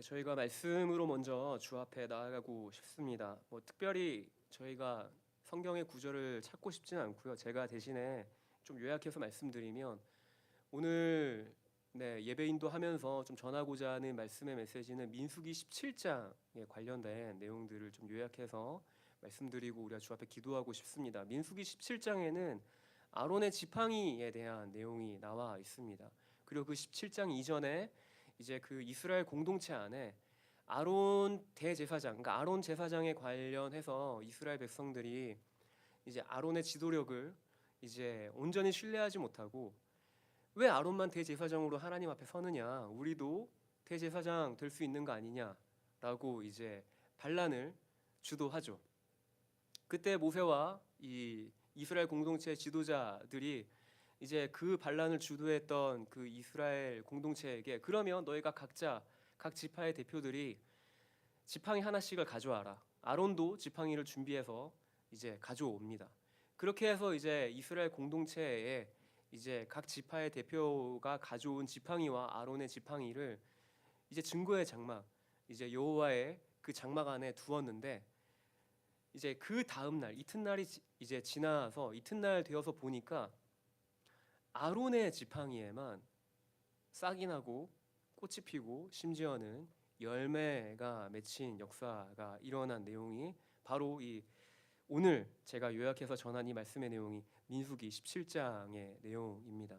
저희가 말씀으로 먼저 주 앞에 나아가고 싶습니다. 특별히 저희가 성경의 구절을 찾고 싶지는 않고요. 제가 대신에 좀 요약해서 말씀드리면 오늘 예배 인도하면서 좀 전하고자 하는 말씀의 메시지는 민수기 17장에 관련된 내용들을 좀 요약해서 말씀드리고 우리가 주 앞에 기도하고 싶습니다. 민수기 17장에는 아론의 지팡이에 대한 내용이 나와 있습니다. 그리고 그 17장 이전에 이제 그 이스라엘 공동체 안에 아론 대제사장, 그러니까 아론 제사장에 관련해서 이스라엘 백성들이 이제 아론의 지도력을 이제 온전히 신뢰하지 못하고 왜 아론만 대제사장으로 하나님 앞에 서느냐, 우리도 대제사장 될 수 있는 거 아니냐라고 이제 반란을 주도하죠. 그때 모세와 이 이스라엘 공동체 지도자들이 이제 그 반란을 주도했던 그 이스라엘 공동체에게 그러면 너희가 각자 각 지파의 대표들이 지팡이 하나씩을 가져와라. 아론도 지팡이를 준비해서 이제 가져옵니다. 그렇게 해서 이제 이스라엘 공동체에 이제 각 지파의 대표가 가져온 지팡이와 아론의 지팡이를 이제 증거의 장막, 이제 여호와의 그 장막 안에 두었는데 이제 그 다음 날 이튿날이 이제 지나서 이튿날 되어서 보니까 아론의 지팡이에만 싹이 나고 꽃이 피고 심지어는 열매가 맺힌 역사가 일어난 내용이 바로 이 오늘 제가 요약해서 전한 이 말씀의 내용이 민수기 17장의 내용입니다.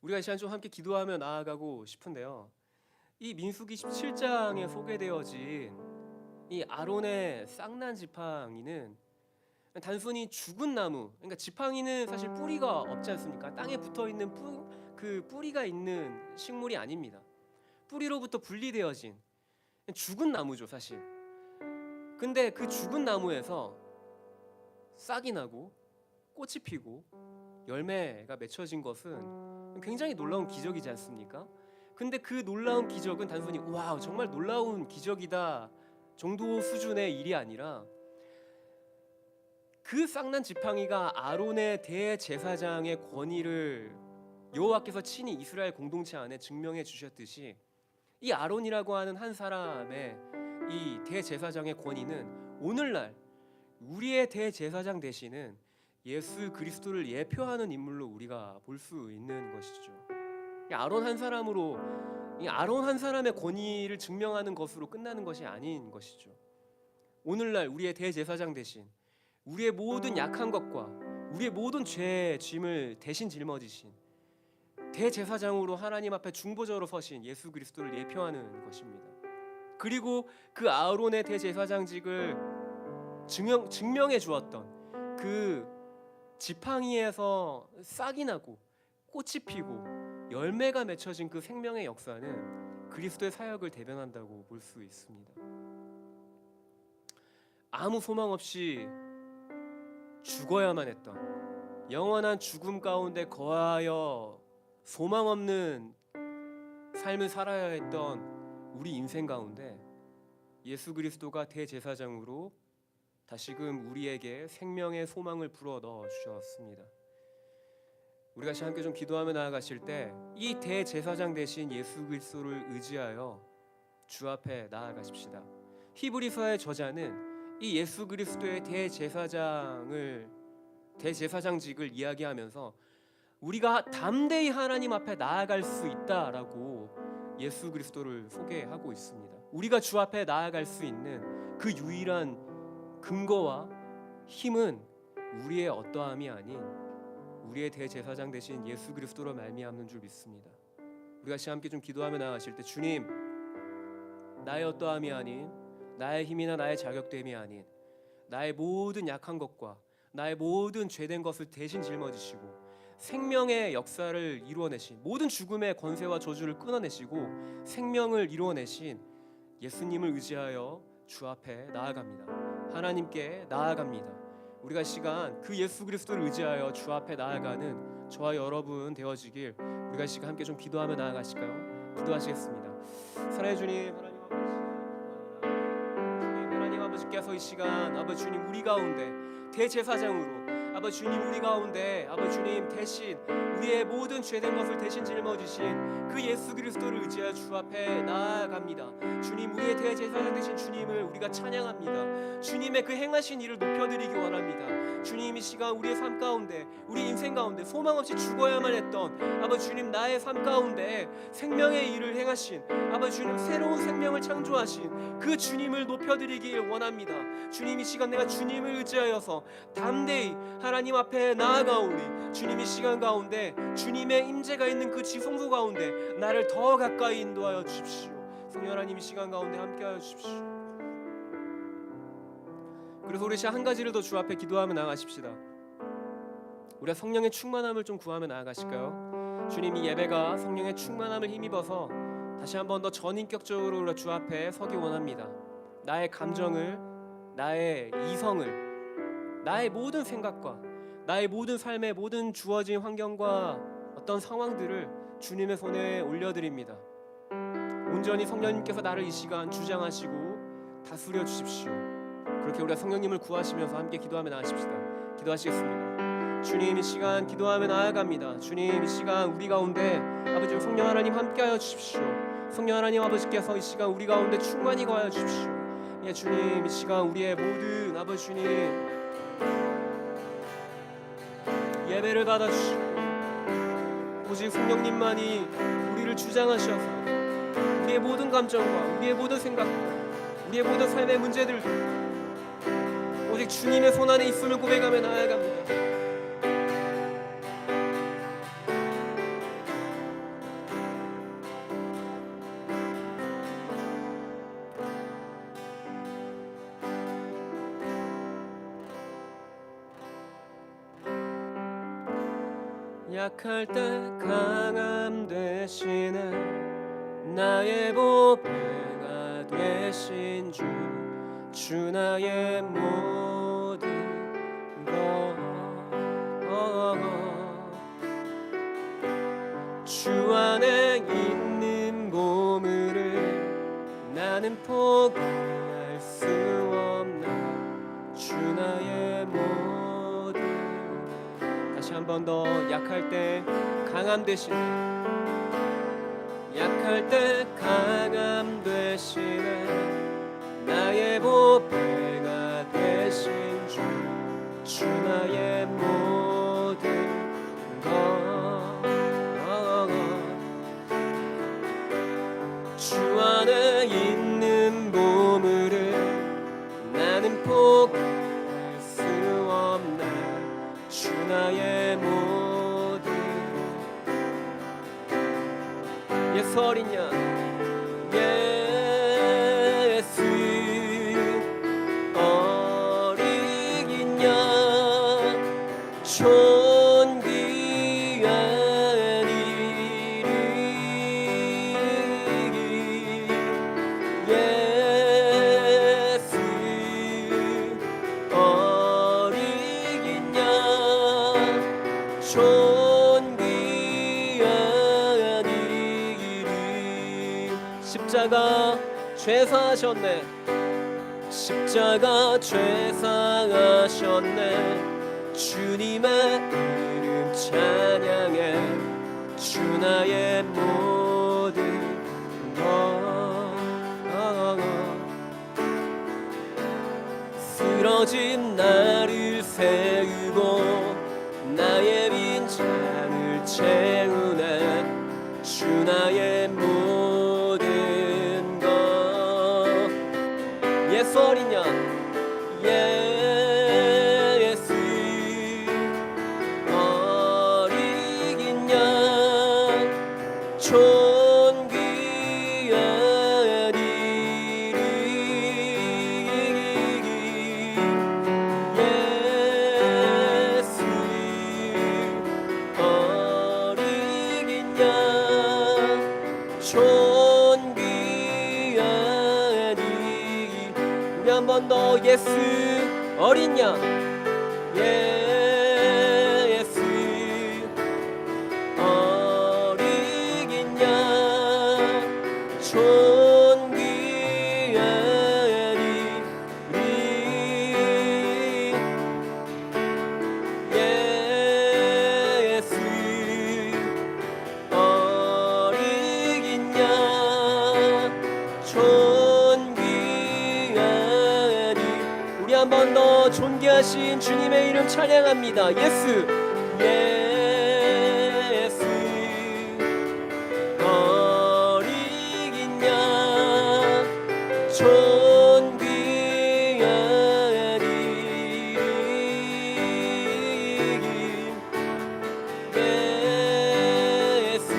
우리가 이 시간 좀 함께 기도하며 나아가고 싶은데요. 이 민수기 17장에 소개되어진 이 아론의 싹난 지팡이는 단순히 죽은 나무, 그러니까 지팡이는 사실 뿌리가 없지 않습니까? 땅에 붙어 있는 그 뿌리가 있는 식물이 아닙니다. 뿌리로부터 분리되어진 죽은 나무죠, 사실. 근데 그 죽은 나무에서 싹이 나고 꽃이 피고 열매가 맺혀진 것은 굉장히 놀라운 기적이지 않습니까? 근데 그 놀라운 기적은 단순히 와, 정말 놀라운 기적이다 정도 수준의 일이 아니라 그 싹난 지팡이가 아론의 대제사장의 권위를 여호와께서 친히 이스라엘 공동체 안에 증명해 주셨듯이 이 아론이라고 하는 한 사람의 이 대제사장의 권위는 오늘날 우리의 대제사장 되시는 예수 그리스도를 예표하는 인물로 우리가 볼 수 있는 것이죠. 이 아론 한 사람으로 이 아론 한 사람의 권위를 증명하는 것으로 끝나는 것이 아닌 것이죠. 오늘날 우리의 대제사장 되신 우리의 모든 약한 것과 우리의 모든 죄의 짐을 대신 짊어지신 대제사장으로 하나님 앞에 중보자로 서신 예수 그리스도를 예표하는 것입니다. 그리고 그 아론의 대제사장직을 증명해 주었던 그 지팡이에서 싹이 나고 꽃이 피고 열매가 맺혀진 그 생명의 역사는 그리스도의 사역을 대변한다고 볼 수 있습니다. 아무 소망 없이 죽어야만 했던, 영원한 죽음 가운데 거하여 소망 없는 삶을 살아야 했던 우리 인생 가운데 예수 그리스도가 대제사장으로 다시금 우리에게 생명의 소망을 불어 넣어 주셨습니다. 우리가 함께 좀 기도하며 나아가실 때 이 대제사장 대신 예수 그리스도를 의지하여 주 앞에 나아가십시다. 히브리서의 저자는 이 예수 그리스도의 대제사장직을 이야기하면서 우리가 담대히 하나님 앞에 나아갈 수 있다라고 예수 그리스도를 소개하고 있습니다. 우리가 주 앞에 나아갈 수 있는 그 유일한 근거와 힘은 우리의 어떠함이 아닌 우리의 대제사장 되신 예수 그리스도로 말미암는 줄 믿습니다. 우리가 함께 좀 기도하며 나아가실 때 주님, 나의 어떠함이 아닌, 나의 힘이나 나의 자격됨이 아닌 나의 모든 약한 것과 나의 모든 죄된 것을 대신 짊어지시고 생명의 역사를 이루어내신, 모든 죽음의 권세와 저주를 끊어내시고 생명을 이루어내신 예수님을 의지하여 주 앞에 나아갑니다. 하나님께 나아갑니다. 우리가 시간 그 예수 그리스도를 의지하여 주 앞에 나아가는 저와 여러분 되어지길 우리가 시간 함께 좀 기도하며 나아가실까요? 기도하시겠습니다. 사랑해 주님, 하나님 아버지께서 이 시간 아버지 주님 우리 가운데 대제사장으로 아버지 주님 우리 가운데 아버지 주님 대신 우리의 모든 죄된 것을 대신 짊어지신 그 예수 그리스도를 의지하여 주 앞에 나아갑니다. 주님 우리의 대제사장 되신 주님을 우리가 찬양합니다. 주님의 그 행하신 일을 높여드리기 원합니다. 주님 이 시간 우리의 삶 가운데 우리 인생 가운데 소망 없이 죽어야만 했던 아버지 주님 나의 삶 가운데 생명의 일을 행하신 아버지 주님 새로운 생명을 창조하신 그 주님을 높여드리길 원합니다. 주님 이 시간 내가 주님을 의지하여서 담대히 하나님 앞에 나아가오니 주님 이 시간 가운데 주님의 임재가 있는 그 지성소 가운데 나를 더 가까이 인도하여 주십시오. 성령 하나님 이 시간 가운데 함께하여 주십시오. 그래서 우리 한 가지를 더 주 앞에 기도하며 나아가십시다. 우리가 성령의 충만함을 좀 구하며 나아가실까요? 주님 이 예배가 성령의 충만함을 힘입어서 다시 한번 더 전인격적으로 주 앞에 서기 원합니다. 나의 감정을, 나의 이성을, 나의 모든 생각과 나의 모든 삶의 모든 주어진 환경과 어떤 상황들을 주님의 손에 올려드립니다. 온전히 성령님께서 나를 이 시간 주장하시고 다스려 주십시오. 그렇게 우리가 성령님을 구하시면서 함께 기도하며 나아가십시다. 기도하시겠습니다. 주님 이 시간 기도하며 나아갑니다. 주님 이 시간 우리 가운데 아버지 성령 하나님 함께하여 주십시오. 성령 하나님 아버지께서 이 시간 우리 가운데 충만히 거하여 주십시오. 예 주님 이 시간 우리의 모든 아버지 주님 예배를 받아주시고 오직 성령님만이 우리를 주장하셔서 우리의 모든 감정과 우리의 모든 생각과 우리의 모든 삶의 문제들도 오직 주님의 손 안에 있음을 고백하며 나아갑니다. 약할 때 강함 되시는 나의 보배가 되신 주 나의 모든 것 주 안에 있는 보물을 나는 포기할 수 없는 주 나의 모든 다시 한 번 더 약할 때 강함 되시는 약할 때 강함 되시는 나의 보배가 되신 주 나의 모든 것 주 안에 있는 보물을 나는 포기할 수 없는 주 나의 모든 예수 어린 양 예수 어린 양 존귀한 이름 예수 어린 양 존귀한 이름 십자가 죄사하셨네 십자가 죄사하셨네 주님의 이름 찬양해 주 나의 모든 것 쓰러진 나를 세우고 나의 빈잔을 채우네 주 나의 모든 것 예수 어린 양 예수 어린 양 존귀한 이름 예수 어린 양 존귀한 이름 우리 한 번 더 예수 어린 양 예수 어린 양 존귀한 이름 존귀하신 주님의 이름 찬양합니다. 예수 예수 어린 양 존귀한 이름 예수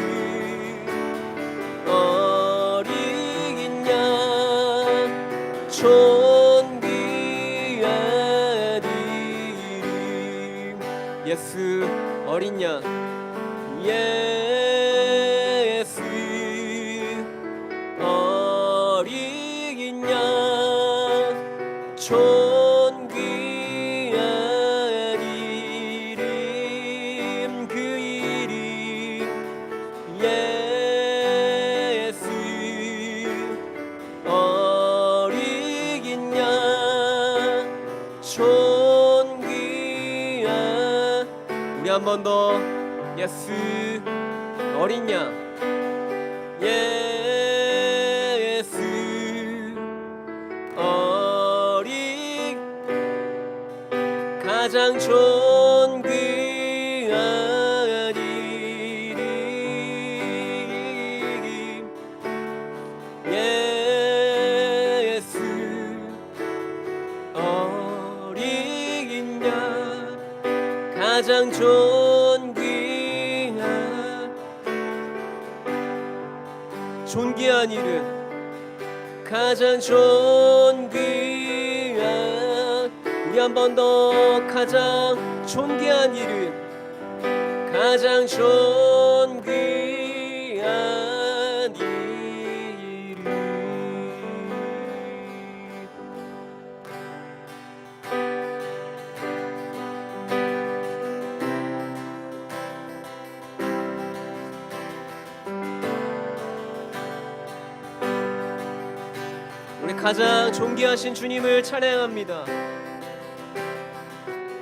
어린 양 존귀한 이름 예수 어린 양 예수 어린 양 존귀한 이름 그 이름 예수 어린 양 존귀한 우리 한 번 더 예수 어린 양 예수 어린 가장 존귀한 이름 예수 어린 양 가장 존귀한 이름 가장 존귀한 우리 한 번 더 가장 존귀한 이름 가장 존귀한 이름 우리 가장 존귀하신 주님을 찬양합니다.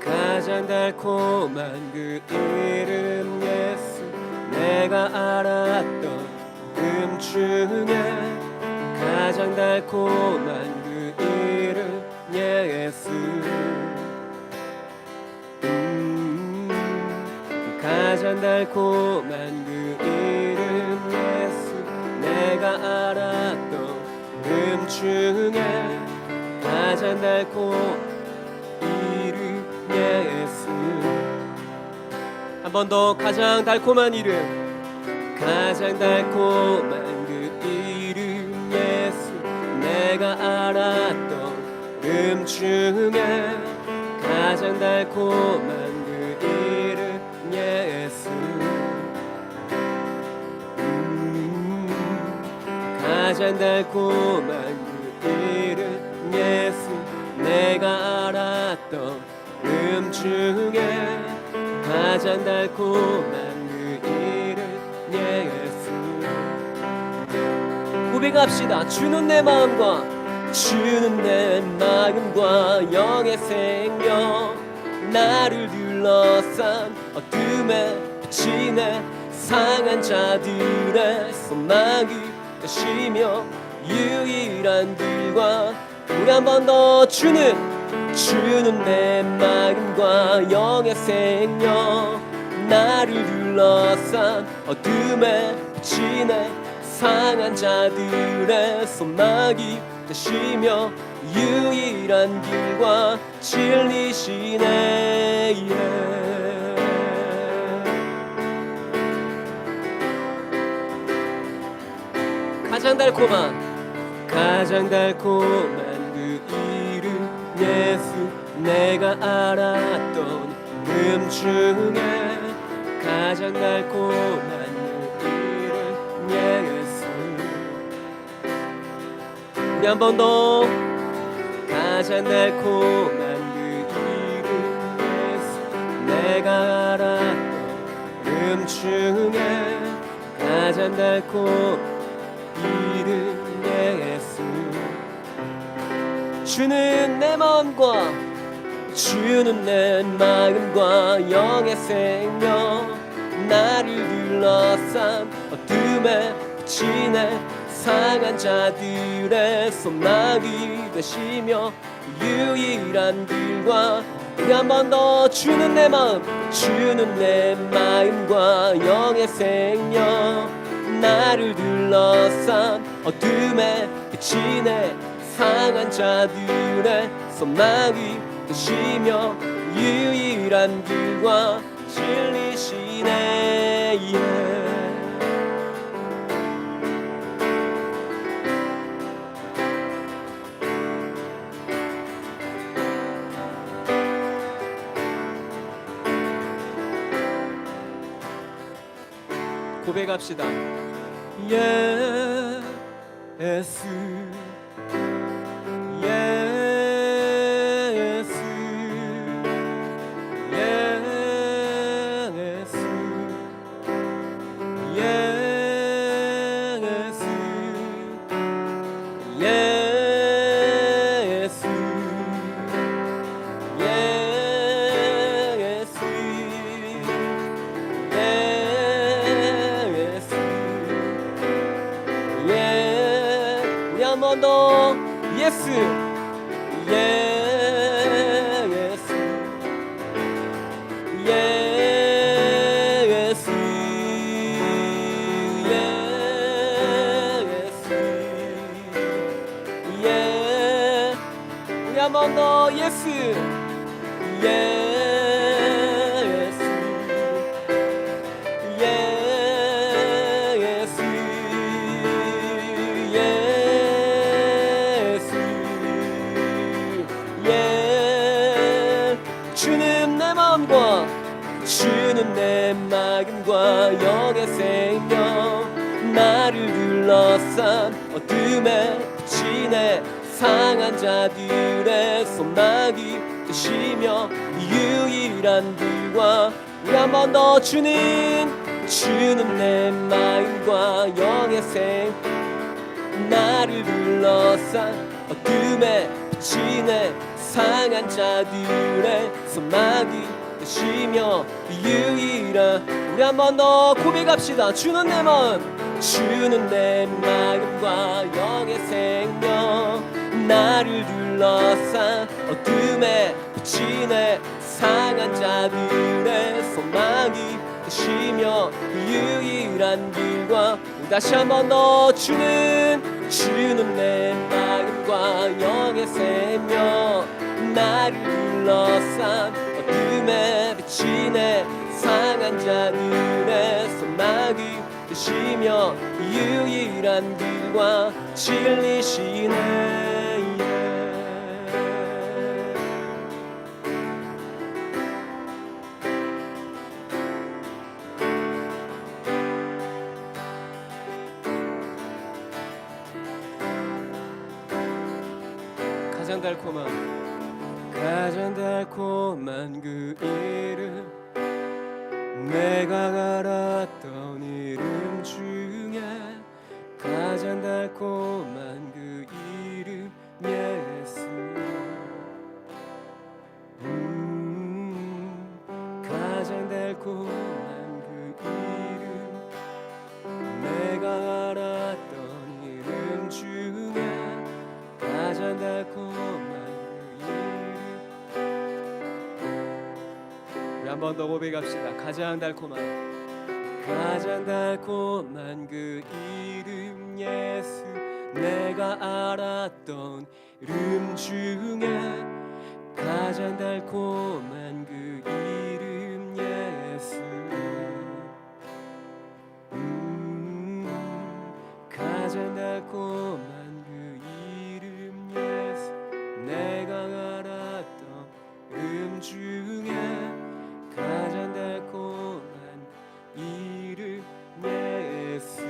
가장 달콤한 그 이름 예수 내가 알았던 중에 가장 달콤한 그 이름 예수 가장 달콤한 그 이름 예수 내가 알았던 중에 가장 달콤한 이름 예수 한 번 더 가장 달콤한 이름 가장 달콤한 그 이름 예수 내가 알았던 중에 가장 달콤한 그 이름 예수 가장 달콤한 그 이름 예수 내가 알았던 중에 가장 달콤한 그 이름 예수 고백합시다. 주는 내 마음과 주는 내 마음과 영의 생명 나를 둘러싼 어둠에 비치네 상한 자들의 소망이 되시며 유일한 길과 우리 한 번 더 주는 내 마음과 영의 생명 나를 둘러싼 어둠에 비치네 상한 자들의 소망이 되시며 유일한 길과 진리시네 가장 달콤한 그 이름 예수 내가 알았던 중에 가장 달콤한 그 이름 예수 우리 한 번 더 가장 달콤한 그 이름 예수 내가 알았던 중에 가장 달콤한 이름 예수 주는 내 마음과 영의 생명 나를 둘러싼 어둠에 비치네 상한 자들의 소망이 되시며 유일한 길과 우리 한 번 더 주는 내 마음, 주는 내 마음과 영의 생명, 나를 둘러싼 어둠에 비치네 상한 자들의 소망이 되시며 유일한 길과 진리시네. 고백합시다. 예수 예수 예수 예수 예수 한 번 더 예수 예수 예수 예수 예 우리 한 번 더 예수 예수 주는 내 마음과 주는 내 마음과 영의 생명, 나를 둘러싼 어둠에 비치네 상한 자들의 소망이 되시며 유일한 길과 우리 한 번 더 주는 내 마음과 영의 생명, 나를 둘러싼 어둠에 비치네 상한 자들의 소망이 되시며 유일한 우리 한 번 더 고백합시다. 주는 내 마음, 주는 내 마음과 영의 생명, 나를 둘러싼 어둠에 비치네 상한 자들의 소망이 되시며 유일한 길과 다시 한 번 더 주는 내 마음과 영의 생명, 나를 둘러싼 어둠에 비치네 상한 자들의 소망이 되시며 유일한 길과 진리시네. 가장 달콤한 그 이름, 내가 알았던 이름 중에 가장 달콤한 그 이름 예수. 가장 달콤한 그 이름, 내가 알았던 이름 중에 가장 달콤한 한 번 더 고백합시다. 가장 달콤한 그 이름 예수, 내가 알았던 이름 중에 가장 달콤한 그 이름 예수. 가장 달콤한 그 이름 예수, 내가 알았던 이름 중에 가장 달콤한 이름 예수.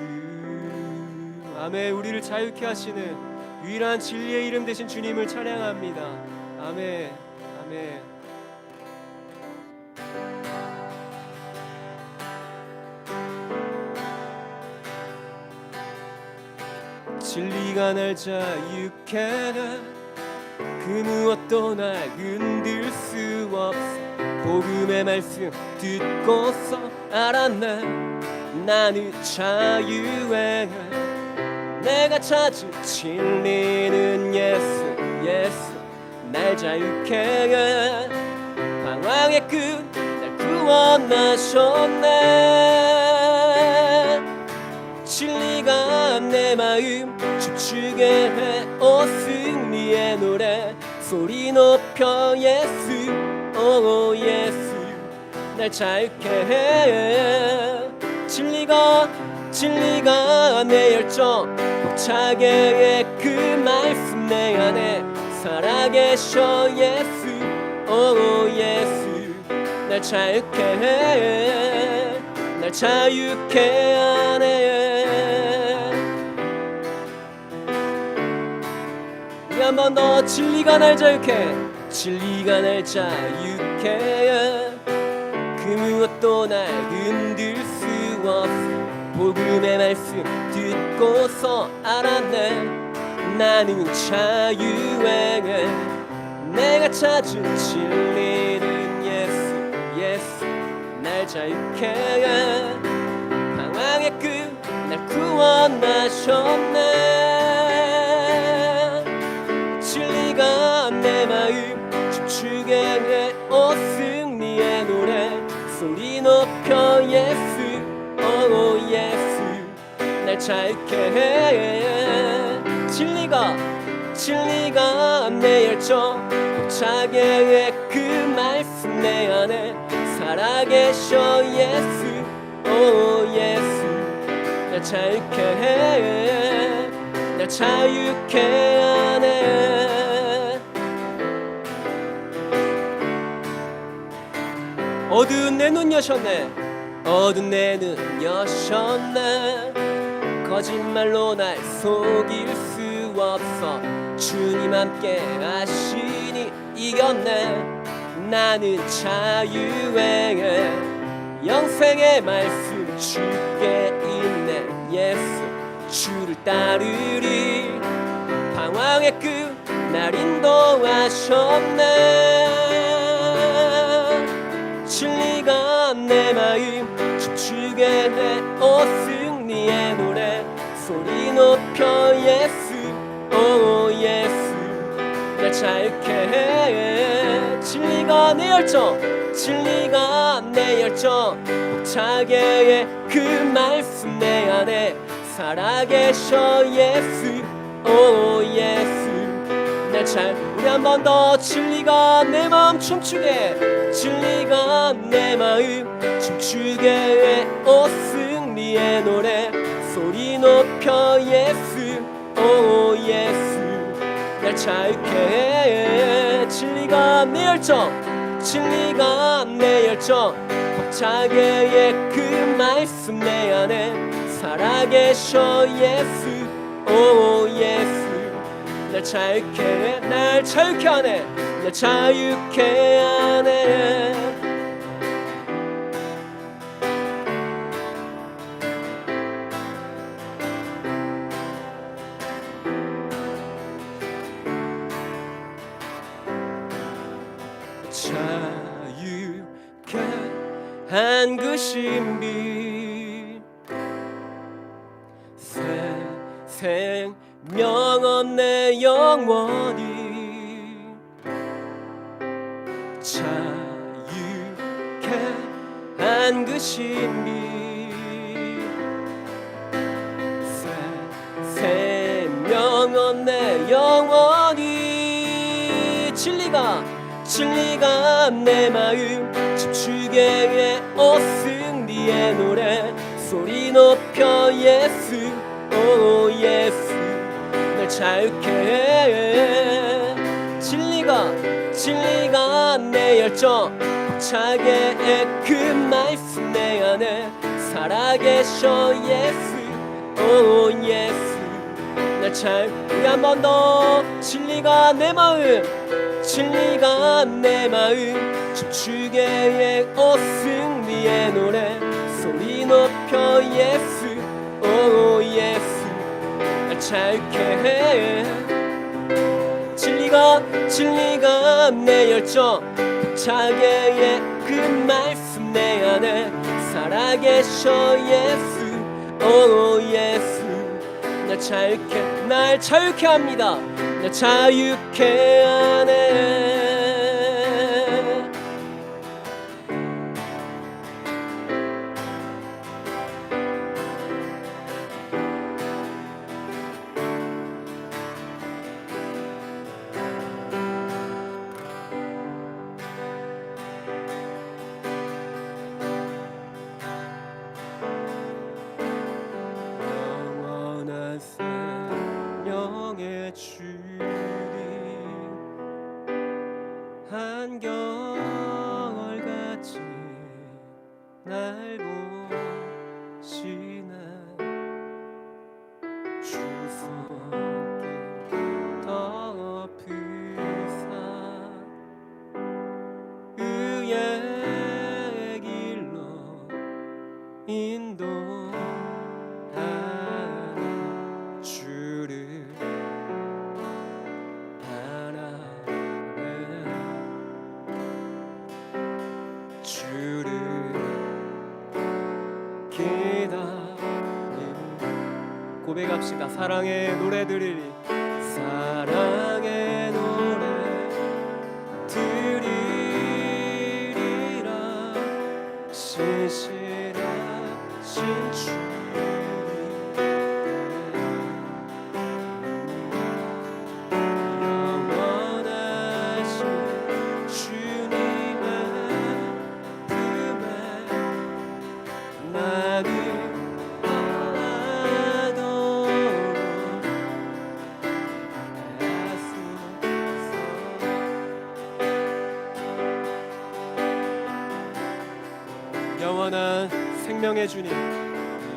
아멘. 우리를 자유케 하시는 유일한 진리의 이름 되신 주님을 찬양합니다. 아멘. 아멘. 진리가 날 자유케 해, 그 무엇도 날 흔들 수 없어. 복음의 말씀 듣고서 알았네, 나는 자유해. 내가 찾은 진리는 예수, 예수 날 자유케 해. 방황의 끝날 구원하셨네. 진리가 내 마음 춤추게 해. 오 승리의 노래 소리 높여. 예수 오 예수 날 자유케 해. 진리가 내 열정 벅차게 해. 그 말씀 내 안에 살아계셔. 예수 오 예수 날 자유케 해. 날 자유케 하네. 우리 한 번 더. 진리가 날 자유케 해. 진리가 날 자유케 해. 그 무엇도 날 흔들 수 없어. 복음의 말씀 듣고서 알았네. 나는 자유해. 내가 찾은 진리는 예수 예수 날 자유케 해. 방황의 끝 날 구원하셨네. 진리가 내 마음 춤추게 해. 오 승리의 노래 소리 높여. 예수 오 예수 날 자유케 해. 진리가 내 열정 벅차게 해. 그 말씀 내 안에 살아계셔. 예수 오 예수 날 자유케 해. 날 자유케 하네. 어두운 내 눈 여셨네. 어두운 내 눈 여셨네. 거짓말로 날 속일 수 없어. 주님 함께 하시니 이겼네. 나는 자유해. 영생의 말씀 주께 있네. 예수 주를 따르리. 방황의 끝 날 인도하셨네. 진리가 내 마음 춤추게 해. 오 승리의 노래 소리 높여. 예수 오 예수 날 자유케 해. 진리가 내 열정 벅차게 해. 그 말씀 내 안에 살아계셔. 예수 오 예수 우리 한 번 더. 진리가 내 마음 춤추게 해. 진리가 내 마음 춤추게 해. 오 승리의 노래 소리 높여. 예수 오 예수 날 자유케 해. 진리가 내 열정 벅차게 해. 그 말씀 내 안에 살아계셔. 예수 오 예수 날 자유케 해. 날 자유케 하네. 날 자유케 하네. 자유케 한 그 신비 새 생명 없네 영원히. 자유케 한 그 신비 새 생명 없네 영원히. 진리가 내 마음 춤추게 해. 오 승리의 노래 소리 높여. 예수 오 예수 날 자유케 해. 진리가 내 열정 벅차게 해. 그 말씀 내 안에 살아계셔. 예수 오 예수 날 우리 한 번 더. 진리가 내 마음 춤추게 해. 오 승리의 노래 소리 높여. 예수 오 예수 날 자유케 해. 진리가 내 열정 벅차게 해. 그 말씀 내 안에 살아계셔. 예수 오 예수 날 자유케 합니다. 날 자유케 하네. 날 보시네. 주 손길 덮으사 의의 길로 인도하라. 주를 바라네. 주를 기다리는 고백합시다. 사랑의 노래 드리리. 사랑의 노래 드리리라. 신실하신 주님 영원하신 주님의 품에 나는 영원한 생명의 주님,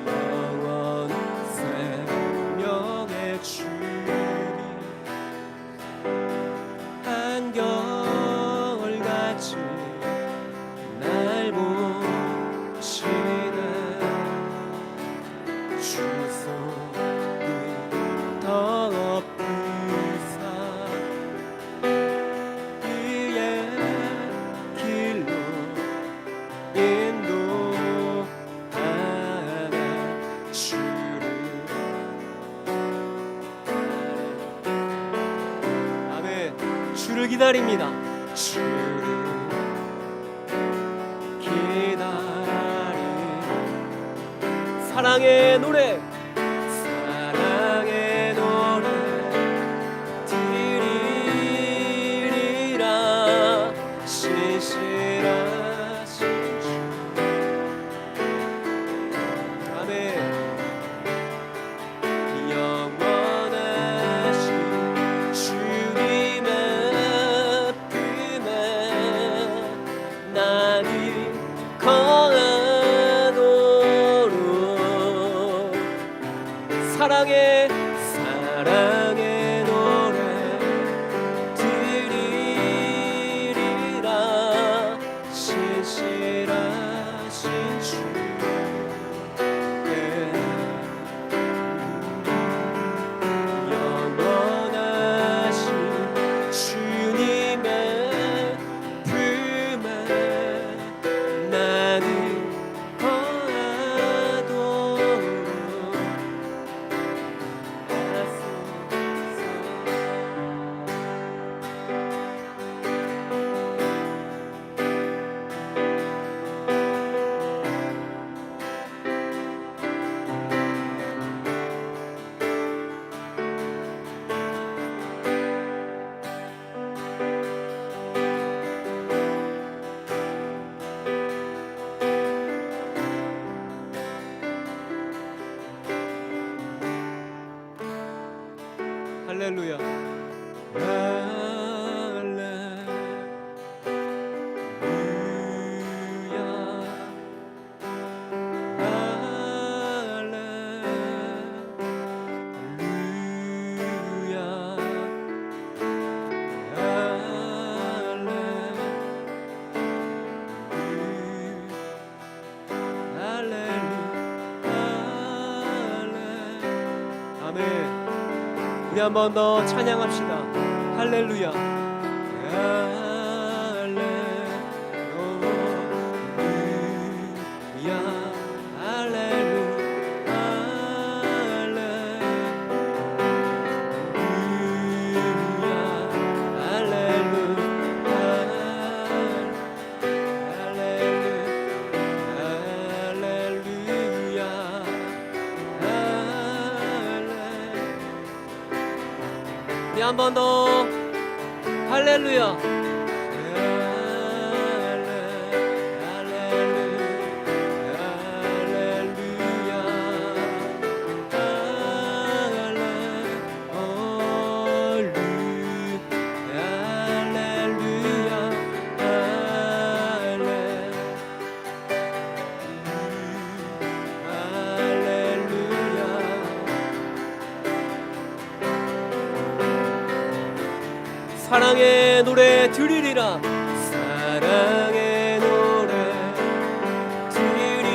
영원 생명의 주님, 한결같이 날 보시네. 주 손이 덮으사 의의 길로 인도하라. 주를 아멘. 주를 기다립니다. 주를 기다리 사랑의 노래, 사랑의 노래 드리리라. 신실하신 주 아멘. 영원하신 주님의 품에 나는 거하도록 사랑의 노래 드리리라. 신실하신 주께 영원하신 주님의 품에 나는 거하도록 할렐루야. 아멘. 우리 한 번 더 찬양합시다. 할렐루야. 한 번 더 할렐루야. 사랑의 노래 드리리라. 사랑의 노래 드리리라.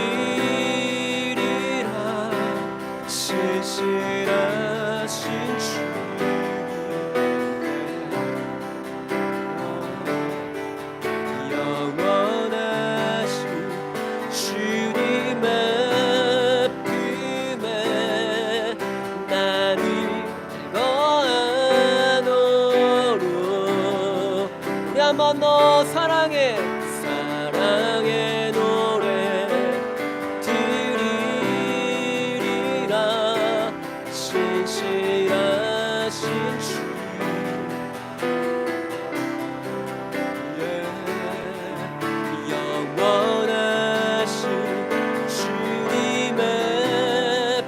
신실하신 주 한번 더 사랑의 노래 드리리라. 신실하신 주 영원하신 주님의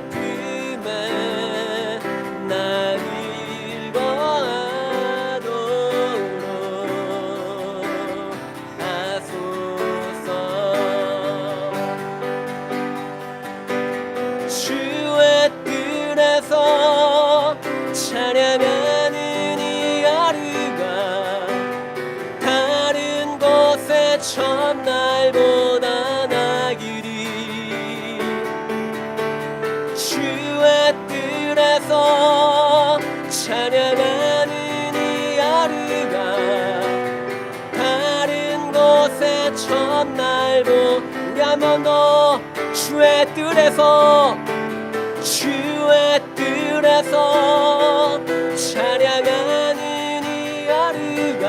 품에 나를 찬양하는 이 하루가 다른 곳의 첫날보다 나으리. 주의 뜰에서 찬양하는 이 하루가 다른 곳의 첫날보다. 우리 한 번 더 주의 뜰에서 찬양하는 이 하루가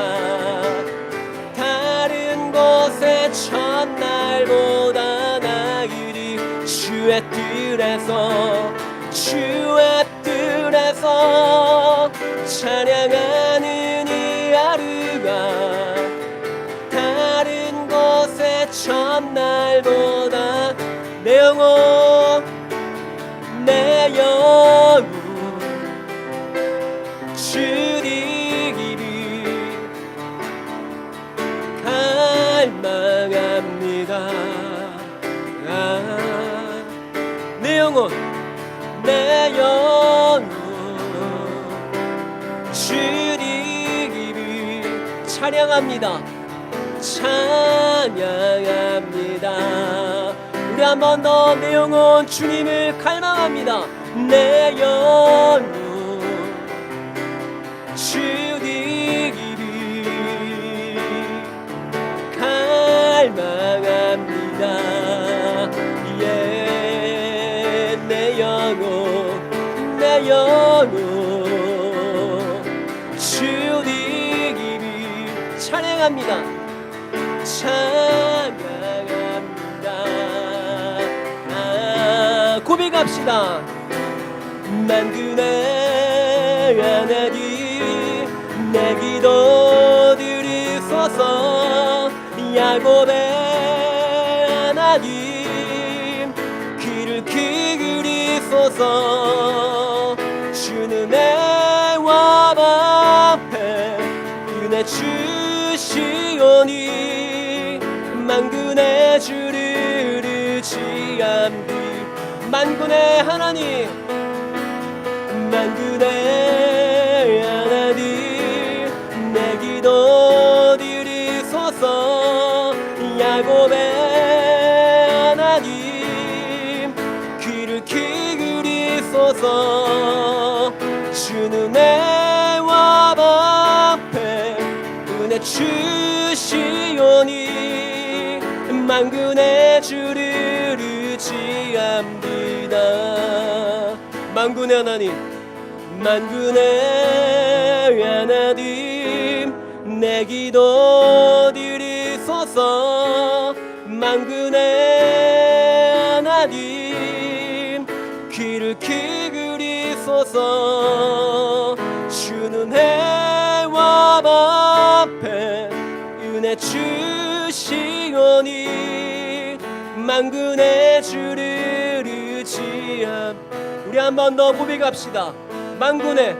다른 곳의 첫날보다 나으리. 주의 뜰에서 찬양하는 이 하루가 다른 곳의 첫날보다 내 영혼 주님을 갈망합니다. 내 영혼 주님을 찬양합니다. 우리 한 번 더 내 영혼 주님을 갈망합니다. 내 영혼 주님을 갈망합니다. 내 영혼 주님을 찬양합니다. 고백합시다. 만군의 하나님 내 기도 들으소서. 야곱의 하나님 귀를 기울이소서. 주는 내 왕 앞에 은혜 주시오니 만군의 주를 의지함니. 만군의 하나님 내 기도 들으소서. 야곱의 하나님 귀를 기울이소서. 주는 내 왕 앞에 은혜 주시오니 만군의 주를 의지합니다. 만군의 하나님 내 기도 들으소서. 만군의 하나님 귀를 기울이소서. 주는 해와 앞에 은혜 주시오니 만군의 주를 의지함. 우리 한 번 더 고백합시다. 만군의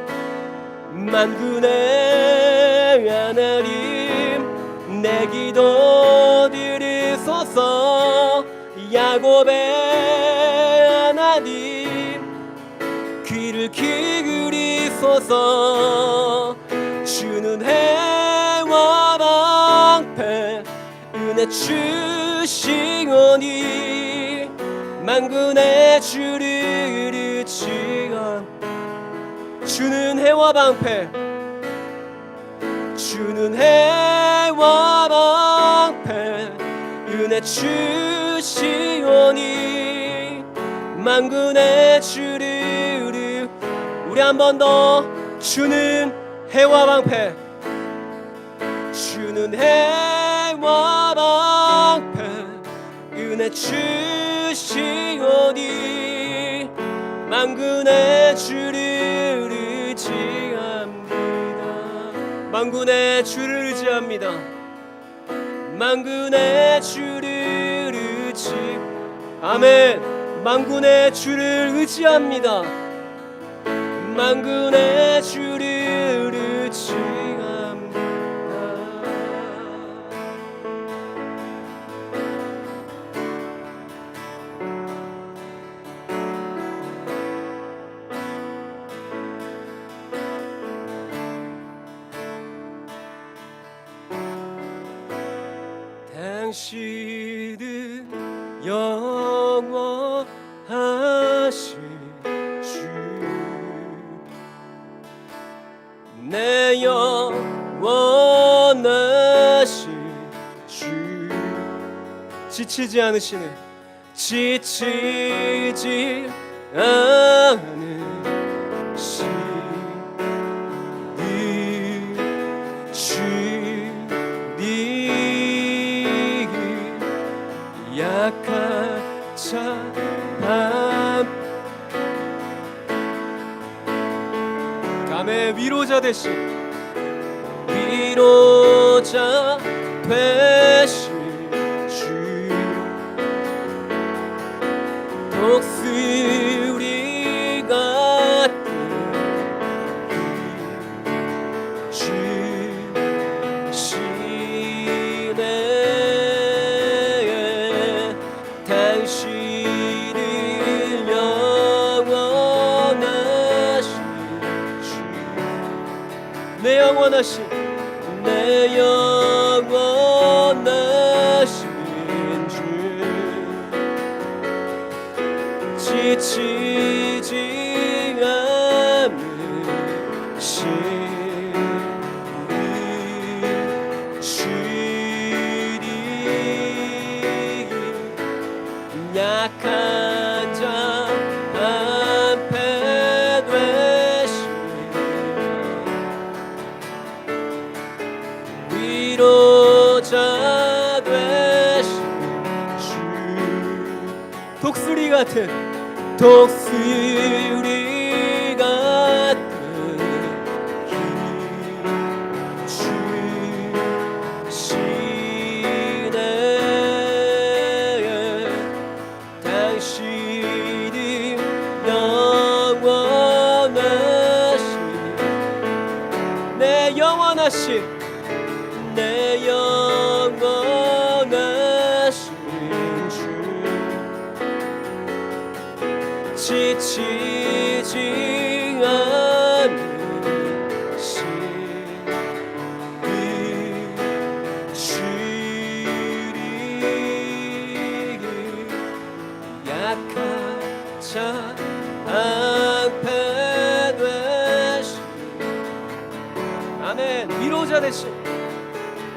하나님 내 기도 들으소서. 야곱의 하나님 귀를 기울이소서. 주는 해 은혜 주시오니 만군의 주를 의지함. 주는 해와 방패, 주는 해와 방패, 은혜 주시오니 만군의 주를. 우리 한 번 더. 주는 해와 방패, 주는 해와 방패, 은혜 주시오니 만군의 주를 의지합니다. 만군의 주를 의지합니다. 만군의 주를 의지. 아멘. 만군의 주를 의지합니다. 만군의 주를 의지합니다. 당신은 영원하신 주, 내 영원하신 주. 지치지 않으시는, 지치지 않으시는 주님, 약한 자 감의 위로자 되신, 위로자 되신 주, 독수리 같은 주시네. 당신은 영원하신 주, 내 영원하신, 내 영원하신 주, 지치지 않으신 주님, 약한 자 방패 되신 위로자 되신 주, 독수리 같은, 독수리 같은 주시네. 당신이 영원하신, 내 영원하신, 내 영원하신 주, 지치지 않으신 주님, 약한 자 방패 되신, 아멘. 위로자 되신,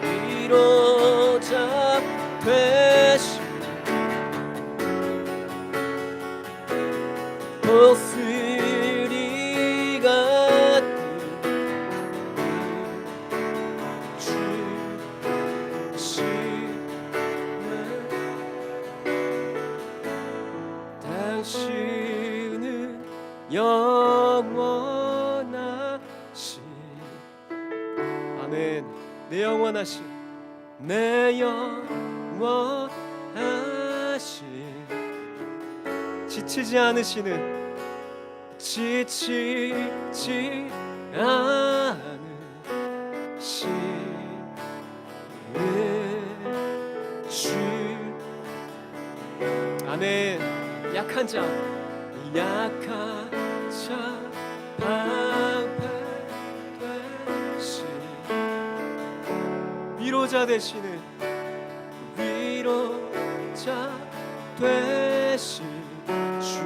위로자 되신, 독수리 같은 주시네. 당신은 영원하신, 아멘. 내 영원하신, 내 영원하신, 지치지 않으시는, 지치지 않으시는 주, 아멘. 약한 자, 약한 자 방패 되신, 위로자 되시는, 위로자 되신 주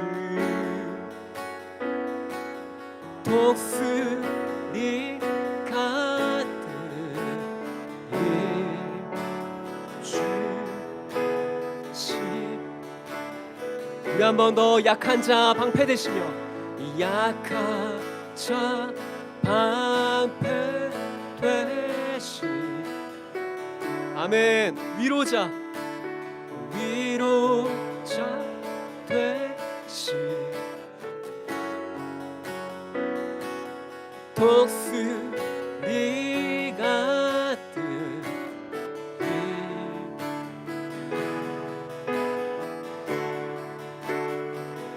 독수리 같은 주시 우리 한 번 더 약한 자 방패되시며 약한 자 방패되시 아멘 위로자 되시 독수리 같은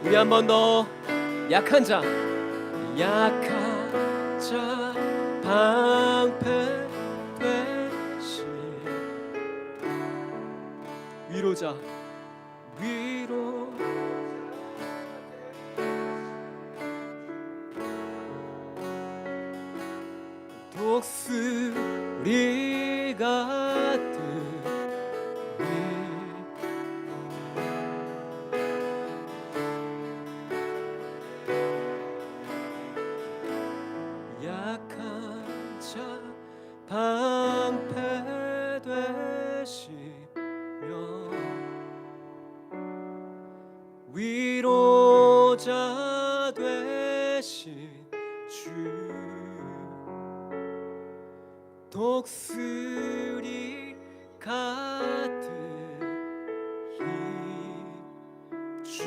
우리 한 번 더 약한 자 방패 되시 위로자 독수리 같은 약한 자 방패 되시며 위로자 되신 주 독수리 같은 주시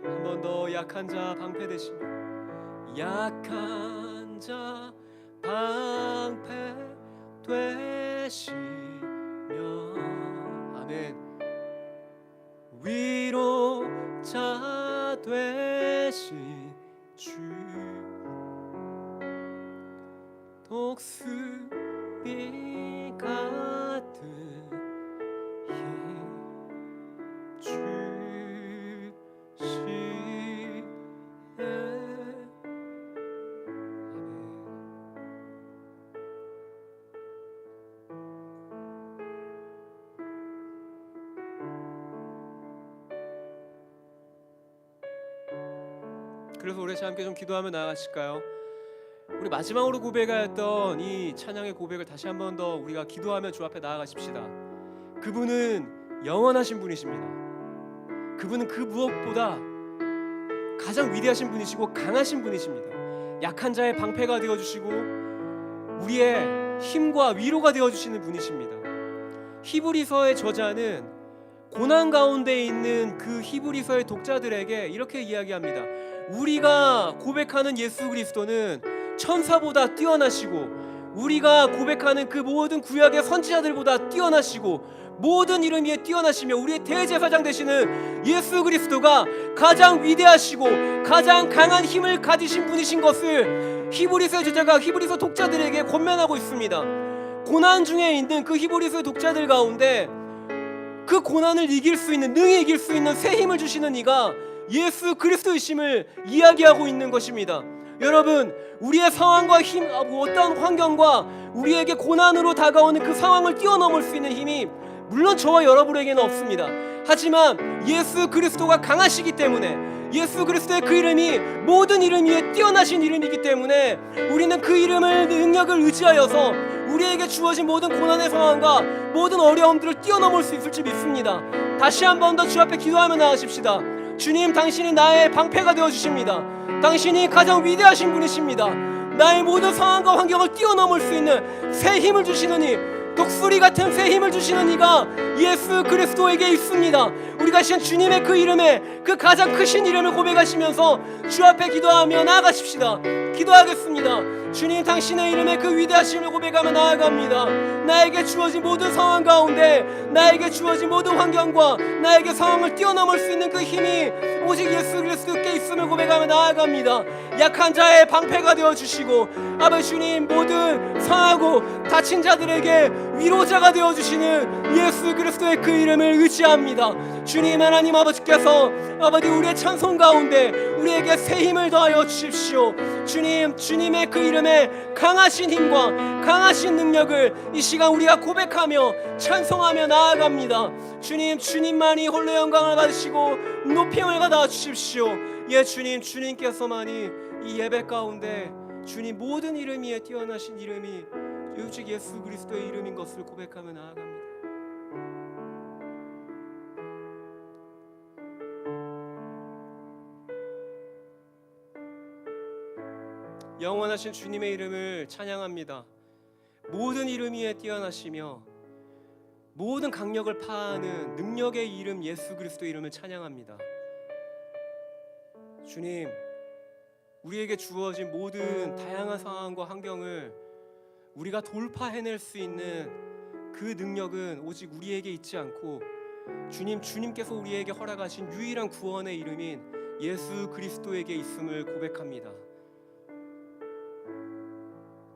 한 번 더 약한 자 방패 되시며 약한 자 방패 되시며 아멘 위로자 되신 주 독수리 같은 주시네 그래서 우리 함께 좀 기도하며 나아가실까요? 우리 마지막으로 고백하였던 이 찬양의 고백을 다시 한 번 더 우리가 기도하며 주 앞에 나아가십시다. 그분은 영원하신 분이십니다. 그분은 그 무엇보다 가장 위대하신 분이시고 강하신 분이십니다. 약한 자의 방패가 되어주시고 우리의 힘과 위로가 되어주시는 분이십니다. 히브리서의 저자는 고난 가운데 있는 그 히브리서의 독자들에게 이렇게 이야기합니다. 우리가 고백하는 예수 그리스도는 천사보다 뛰어나시고 우리가 고백하는 그 모든 구약의 선지자들보다 뛰어나시고 모든 이름 위에 뛰어나시며 우리의 대제사장 되시는 예수 그리스도가 가장 위대하시고 가장 강한 힘을 가지신 분이신 것을 히브리서의 저자가 히브리서 독자들에게 권면하고 있습니다. 고난 중에 있는 그 히브리서의 독자들 가운데 그 고난을 이길 수 있는 능히 이길 수 있는 새 힘을 주시는 이가 예수 그리스도이심을 이야기하고 있는 것입니다. 여러분 우리의 상황과 힘 어떤 환경과 우리에게 고난으로 다가오는 그 상황을 뛰어넘을 수 있는 힘이 물론 저와 여러분에게는 없습니다. 하지만 예수 그리스도가 강하시기 때문에 예수 그리스도의 그 이름이 모든 이름 위에 뛰어나신 이름이기 때문에 우리는 그 이름을 능력을 의지하여서 우리에게 주어진 모든 고난의 상황과 모든 어려움들을 뛰어넘을 수 있을지 믿습니다. 다시 한 번 더 주 앞에 기도하며 나아가십시다. 주님 당신이 나의 방패가 되어주십니다. 당신이 가장 위대하신 분이십니다. 나의 모든 상황과 환경을 뛰어넘을 수 있는 새 힘을 주시는 이 독수리 같은 새 힘을 주시는 이가 예수 그리스도에게 있습니다. 우리가 신 주님의 그 이름에 그 가장 크신 이름을 고백하시면서 주 앞에 기도하며 나아가십시다. 기도하겠습니다. 주님 당신의 이름에 그 위대하심을 고백하며 나아갑니다. 나에게 주어진 모든 상황 가운데 나에게 주어진 모든 환경과 나에게 상황을 뛰어넘을 수 있는 그 힘이 오직 예수 그리스도께 있음을 고백하며 나아갑니다. 약한 자의 방패가 되어주시고 아버지 주님, 모든 상하고 다친 자들에게 위로자가 되어주시는 예수 그리스도의 그 이름을 의지합니다. 주님 하나님 아버지께서 아버지 우리의 찬송 가운데 우리에게 새 힘을 더하여 주십시오. 주님, 주님의 그 이름에 강하신 힘과 강하신 능력을 이 시간 우리가 고백하며 찬송하며 나아갑니다. 주님, 주님만이 홀로 영광을 받으시고 높임을 받아 주십시오. 예 주님, 주님께서만이 이 예배 가운데 주님 모든 이름 위에 뛰어나신 이름이 오직 예수 그리스도의 이름인 것을 고백하며 나아갑니다. 영원하신 주님의 이름을 찬양합니다. 모든 이름 위에 뛰어나시며 모든 강력을 파하는 능력의 이름 예수 그리스도의 이름을 찬양합니다. 주님, 우리에게 주어진 모든 다양한 상황과 환경을 우리가 돌파해낼 수 있는 그 능력은 오직 우리에게 있지 않고 주님께서 우리에게 허락하신 유일한 구원의 이름인 예수 그리스도에게 있음을 고백합니다.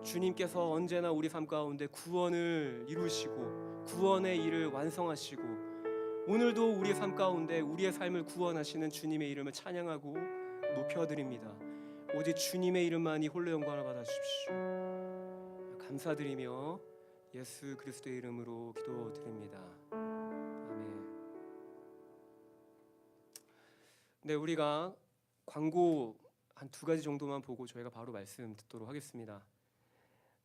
주님께서 언제나 우리 삶 가운데 구원을 이루시고 구원의 일을 완성하시고 오늘도 우리의 삶 가운데 우리의 삶을 구원하시는 주님의 이름을 찬양하고 높여드립니다. 오직 주님의 이름만이 홀로 영광을 받아 주십시오. 감사드리며 예수 그리스도의 이름으로 기도드립니다. 아멘. 네, 우리가 광고 한 2가지 정도만 보고 저희가 바로 말씀 듣도록 하겠습니다.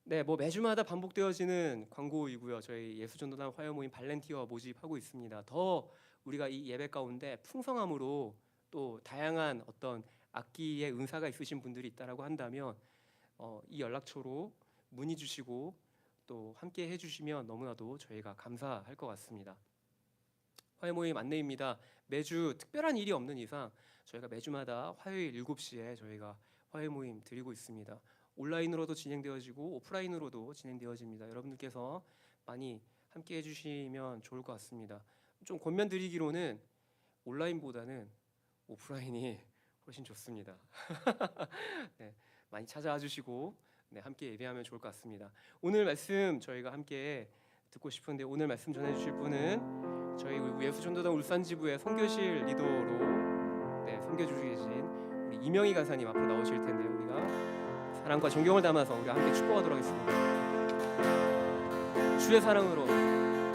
네, 매주마다 반복되어지는 광고이고요. 저희 예수전도단 화요모임 발렌티어 모집하고 있습니다. 더 우리가 이 예배 가운데 풍성함으로 또 다양한 어떤 악기의 은사가 있으신 분들이 있다라고 한다면 이 연락처로 문의 주시고 또 함께 해주시면 너무나도 저희가 감사할 것 같습니다. 화요모임 안내입니다. 매주 특별한 일이 없는 이상 저희가 매주마다 화요일 7시에 저희가 화요모임 드리고 있습니다. 온라인으로도 진행되어지고 오프라인으로도 진행되어집니다. 여러분들께서 많이 함께 해주시면 좋을 것 같습니다. 좀 권면드리기로는 온라인보다는 오프라인이 훨씬 좋습니다. 네, 많이 찾아와 주시고 함께 예배하면 좋을 것 같습니다. 오늘 말씀 저희가 함께 듣고 싶은데 오늘 말씀 전해주실 분은 저희 예수전도단 울산지부의 선교실 리더로 섬겨주시고 계신 우리 이명희 간사님 앞으로 나오실 텐데요. 우리가 사랑과 존경을 담아서 우리 함께 축복하도록 하겠습니다. 주의 사랑으로,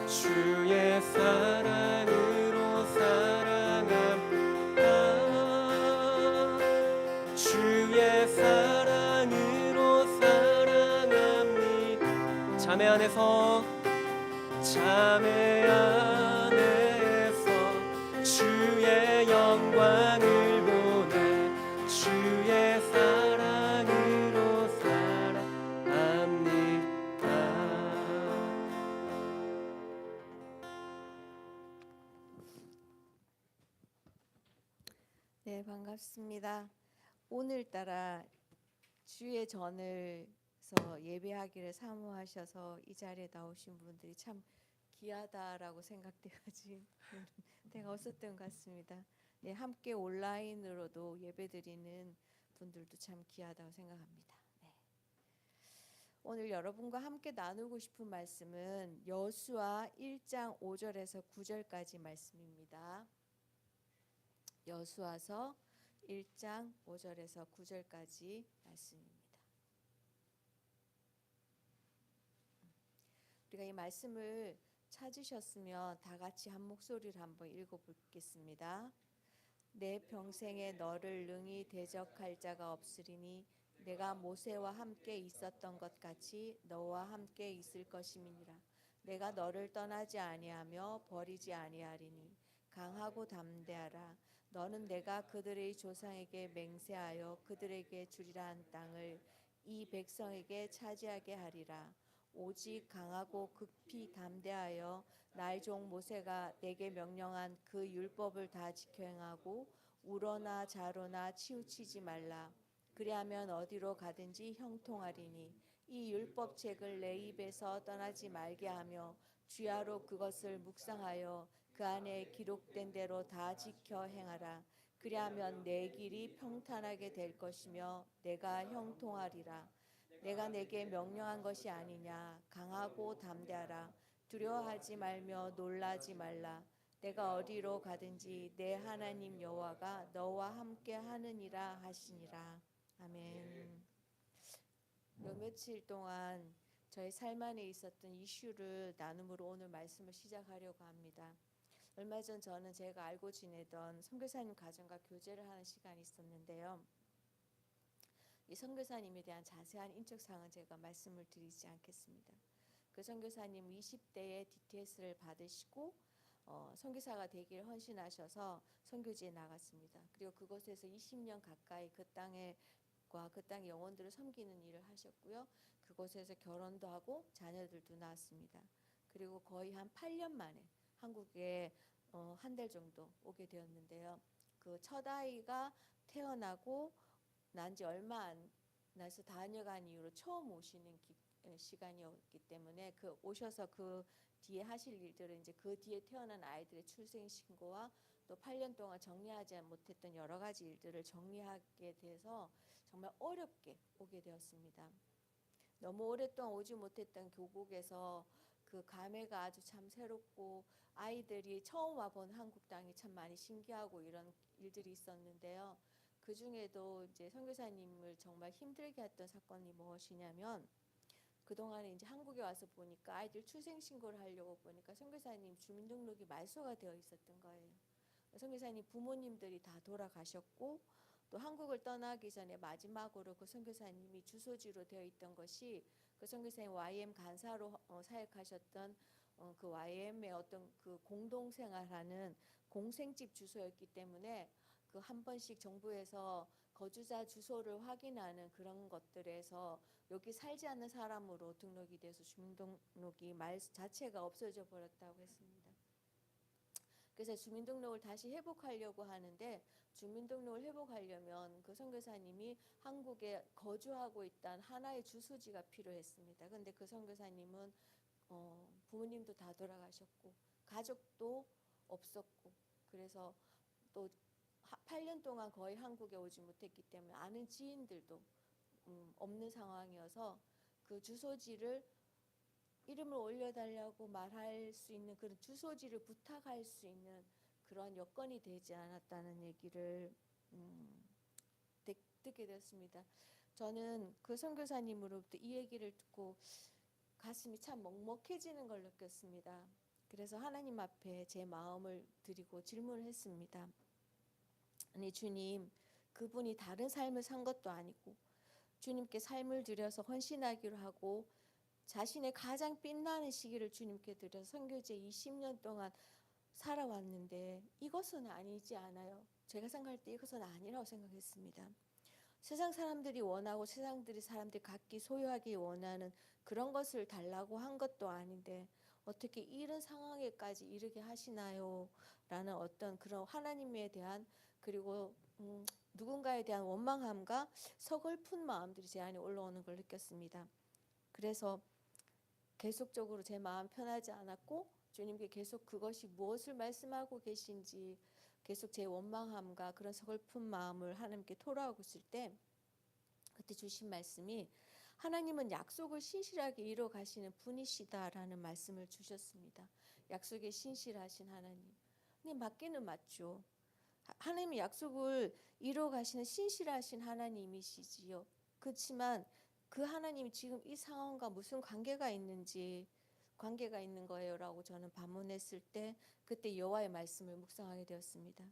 주의 사랑으로 사랑합니다. 주의 사랑으로 사랑합니다. 자매 안에서 주의 영광을 보내 주의 사랑으로 사랑합니다. 네, 반갑습니다. 오늘따라 주의 전을서 예배하기를 사모하셔서 이 자리에 나오신 분들이 참 귀하다라고 생각되어진 때가 없었던 것 같습니다. 네, 함께 온라인으로도 예배드리는 분들도 참 귀하다고 생각합니다. 네. 오늘 여러분과 함께 나누고 싶은 말씀은 여수와 1장 5절에서 9절까지 말씀입니다. 여수와서 1장 5절에서 9절까지 말씀입니다. 우리가 이 말씀을 찾으셨으면 다 같이 한 목소리로 한번 읽어보겠습니다. 내 평생에 너를 능히 대적할 자가 없으리니 내가 모세와 함께 있었던 것 같이 너와 함께 있을 것임이니라. 내가 너를 떠나지 아니하며 버리지 아니하리니 강하고 담대하라. 너는 내가 그들의 조상에게 맹세하여 그들에게 주리라 한 땅을 이 백성에게 차지하게 하리라. 오직 강하고 극히 담대하여 나의 종 모세가 내게 명령한 그 율법을 다 지켜 행하고 우러나 자로나 치우치지 말라. 그리하면 어디로 가든지 형통하리니 이 율법책을 내 입에서 떠나지 말게 하며 주야로 그것을 묵상하여 그 안에 기록된 대로 다 지켜 행하라. 그리하면 내 길이 평탄하게 될 것이며 내가 형통하리라. 내가 내게 명령한 것이 아니냐. 강하고 담대하라. 두려워하지 말며 놀라지 말라. 내가 어디로 가든지 내 하나님 여호와가 너와 함께 하느니라 하시니라. 아멘. 요 며칠 동안 저의 삶 안에 있었던 이슈를 나눔으로 오늘 말씀을 시작하려고 합니다. 얼마 전 저는 제가 알고 지내던 선교사님 가정과 교제를 하는 시간이 있었는데요. 이 선교사님에 대한 자세한 인적 사항은 제가 말씀을 드리지 않겠습니다. 그 선교사님 20대에 DTS를 받으시고 선교사가 되길 헌신하셔서 선교지에 나갔습니다. 그리고 그곳에서 20년 가까이 그 땅의 영혼들을 섬기는 일을 하셨고요. 그곳에서 결혼도 하고 자녀들도 낳았습니다. 그리고 거의 한 8년 만에 한국에 한 달 정도 오게 되었는데요. 그 첫 아이가 태어나고 난 지 얼마 안 나서 다녀간 이후로 처음 오시는 시간이었기 때문에 그 오셔서 그 뒤에 하실 일들은 이제 그 뒤에 태어난 아이들의 출생 신고와 또 8년 동안 정리하지 못했던 여러 가지 일들을 정리하게 돼서 정말 어렵게 오게 되었습니다. 너무 오랫동안 오지 못했던 교국에서 그 감회가 아주 참 새롭고 아이들이 처음 와본 한국 땅이 참 많이 신기하고 이런 일들이 있었는데요. 그 중에도 이제 선교사님을 정말 힘들게 했던 사건이 무엇이냐면 그동안에 이제 한국에 와서 보니까 아이들 출생 신고를 하려고 보니까 선교사님 주민등록이 말소가 되어 있었던 거예요. 선교사님 부모님들이 다 돌아가셨고 또 한국을 떠나기 전에 마지막으로 그 선교사님이 주소지로 되어 있던 것이 그 선교사님 YM 간사로 사역하셨던 그 YM의 어떤 그 공동생활하는 공생집 주소였기 때문에 그 한 번씩 정부에서 거주자 주소를 확인하는 그런 것들에서 여기 살지 않는 사람으로 등록이 돼서 주민등록이 말 자체가 없어져 버렸다고 했습니다. 그래서 주민등록을 다시 회복하려고 하는데 주민등록을 회복하려면 그 선교사님이 한국에 거주하고 있던 하나의 주소지가 필요했습니다. 그런데 그 선교사님은 부모님도 다 돌아가셨고 가족도 없었고 그래서 또 8년 동안 거의 한국에 오지 못했기 때문에 아는 지인들도 없는 상황이어서 그 주소지를 이름을 올려달라고 말할 수 있는 그런 주소지를 부탁할 수 있는 그런 여건이 되지 않았다는 얘기를 듣게 되었습니다. 저는 그 선교사님으로부터 이 얘기를 듣고 가슴이 참 먹먹해지는 걸 느꼈습니다. 그래서 하나님 앞에 제 마음을 드리고 질문을 했습니다. 아니 주님, 그분이 다른 삶을 산 것도 아니고 주님께 삶을 드려서 헌신하기로 하고 자신의 가장 빛나는 시기를 주님께 드려서 선교지에 20년 동안 살아왔는데 이것은 아니지 않아요. 제가 생각할 때 이것은 아니라고 생각했습니다. 세상 사람들이 원하고 사람들이 각기 소유하기 원하는 그런 것을 달라고 한 것도 아닌데 어떻게 이런 상황에까지 이르게 하시나요? 라는 어떤 그런 하나님에 대한 그리고 누군가에 대한 원망함과 서글픈 마음들이 제 안에 올라오는 걸 느꼈습니다. 그래서 계속적으로 제 마음 편하지 않았고 주님께 계속 그것이 무엇을 말씀하고 계신지 계속 제 원망함과 그런 서글픈 마음을 하나님께 토로하고 있을 때 그때 주신 말씀이 하나님은 약속을 신실하게 이루어 가시는 분이시다라는 말씀을 주셨습니다. 약속에 신실하신 하나님. 근데 맞기는 맞죠. 하나님이 약속을 이루어 가시는 신실하신 하나님이시지요. 그렇지만 그 하나님이 지금 이 상황과 무슨 관계가 있는 거예요라고 저는 반문했을 때 그때 여호와의 말씀을 묵상하게 되었습니다.